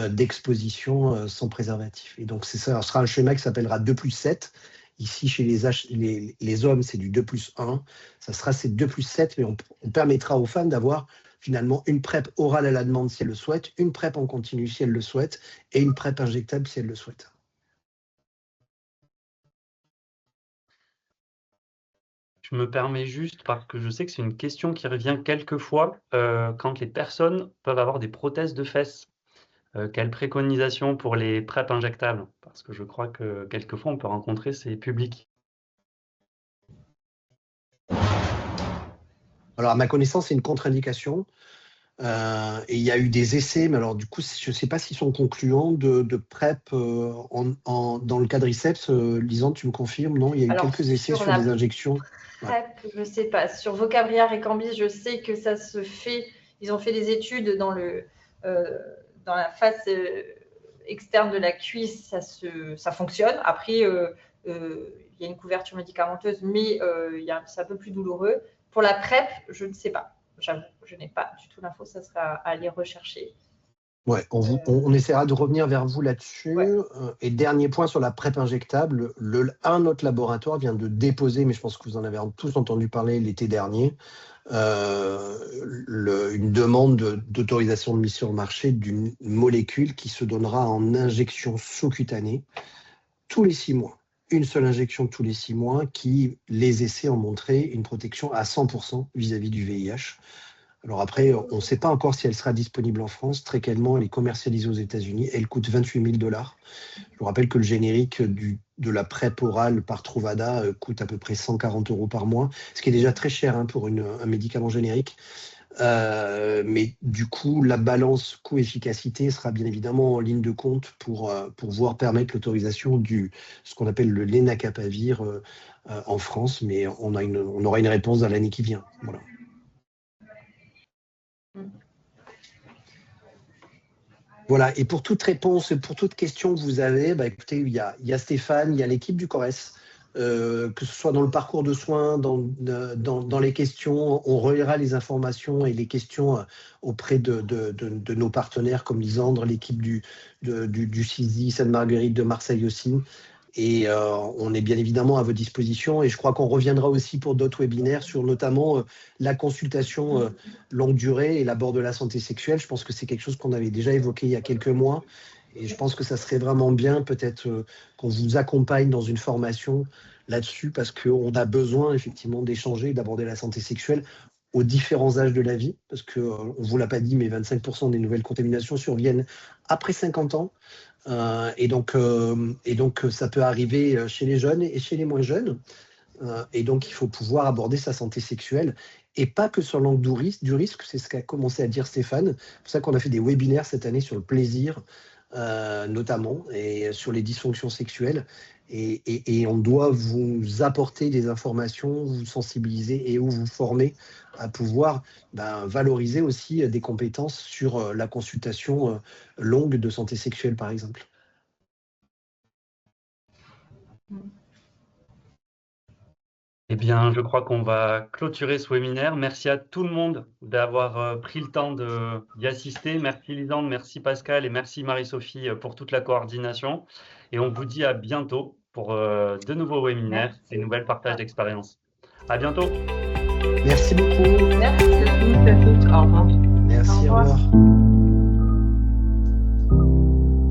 d'exposition sans préservatif. Et donc, ça sera un schéma qui s'appellera 2+7. Ici, chez les hommes, c'est du 2+1. Ça sera ces 2+7, mais on permettra aux femmes d'avoir finalement une PrEP orale à la demande si elles le souhaitent, une PrEP en continu si elles le souhaitent, et une PrEP injectable si elles le souhaitent. Je me permets juste, parce que je sais que c'est une question qui revient quelquefois, quand les personnes peuvent avoir des prothèses de fesses. Quelle préconisation pour les PrEP injectables? Parce que je crois que quelquefois, on peut rencontrer ces publics. Alors, à ma connaissance, c'est une contre-indication. Et il y a eu des essais, mais alors du coup, je ne sais pas s'ils sont concluants de PrEP dans le quadriceps. Lisande, tu me confirmes, non? Il y a eu quelques essais sur des injections. PrEP, je ne sais pas. Sur Vocabriar et Cambis, je sais que ça se fait. Ils ont fait des études dans la face externe de la cuisse, ça fonctionne. Après, il y a une couverture médicamenteuse, mais c'est un peu plus douloureux. Pour la PrEP, je ne sais pas. J'avoue, je n'ai pas du tout l'info, ça sera à aller rechercher. Ouais, on essaiera de revenir vers vous là-dessus. Ouais. Et dernier point sur la PrEP injectable, un autre laboratoire vient de déposer, mais je pense que vous en avez tous entendu parler l'été dernier, une demande d'autorisation de mise sur le marché d'une molécule qui se donnera en injection sous-cutanée tous les 6 mois. Une seule injection tous les 6 mois qui, les essais ont montré une protection à 100% vis-à-vis du VIH. Alors après, on ne sait pas encore si elle sera disponible en France. Très clairement, elle est commercialisée aux États-Unis. Elle coûte 28 000 $. Je vous rappelle que le générique de la PrEP orale par Truvada coûte à peu près 140 € par mois, ce qui est déjà très cher pour un médicament générique. Mais du coup, la balance coût-efficacité sera bien évidemment en ligne de compte pour pouvoir permettre l'autorisation de ce qu'on appelle le lenacapavir en France. Mais on aura une réponse dans l'année qui vient. Voilà. Voilà, et pour toute réponse, pour toute question que vous avez, écoutez, il y a Stéphane, il y a l'équipe du CORES, que ce soit dans le parcours de soins, dans les questions, on relaiera les informations et les questions auprès de nos partenaires comme Lisandre, l'équipe du CISI, Sainte-Marguerite de Marseille aussi. Et on est bien évidemment à votre disposition. Et je crois qu'on reviendra aussi pour d'autres webinaires sur notamment la consultation longue durée et l'abord de la santé sexuelle. Je pense que c'est quelque chose qu'on avait déjà évoqué il y a quelques mois. Et je pense que ça serait vraiment bien peut-être qu'on vous accompagne dans une formation là-dessus parce qu'on a besoin effectivement d'échanger et d'aborder la santé sexuelle aux différents âges de la vie. Parce qu'on ne vous l'a pas dit, mais 25% des nouvelles contaminations surviennent après 50 ans. Et donc, ça peut arriver chez les jeunes et chez les moins jeunes. Et donc, il faut pouvoir aborder sa santé sexuelle et pas que sur l'angle du risque. C'est ce qu'a commencé à dire Stéphane. C'est pour ça qu'on a fait des webinaires cette année sur le plaisir, notamment, et sur les dysfonctions sexuelles. Et on doit vous apporter des informations, vous sensibiliser et vous former à pouvoir valoriser aussi des compétences sur la consultation longue de santé sexuelle, par exemple. Eh bien, je crois qu'on va clôturer ce webinaire. Merci à tout le monde d'avoir pris le temps d'y assister. Merci Lisandre, merci Pascal et merci Marie-Sophie pour toute la coordination. Et on vous dit à bientôt pour de nouveaux webinaires et nouvelles partages d'expériences. À bientôt. Merci beaucoup. Merci. Merci à tous. Au revoir. Merci, au revoir.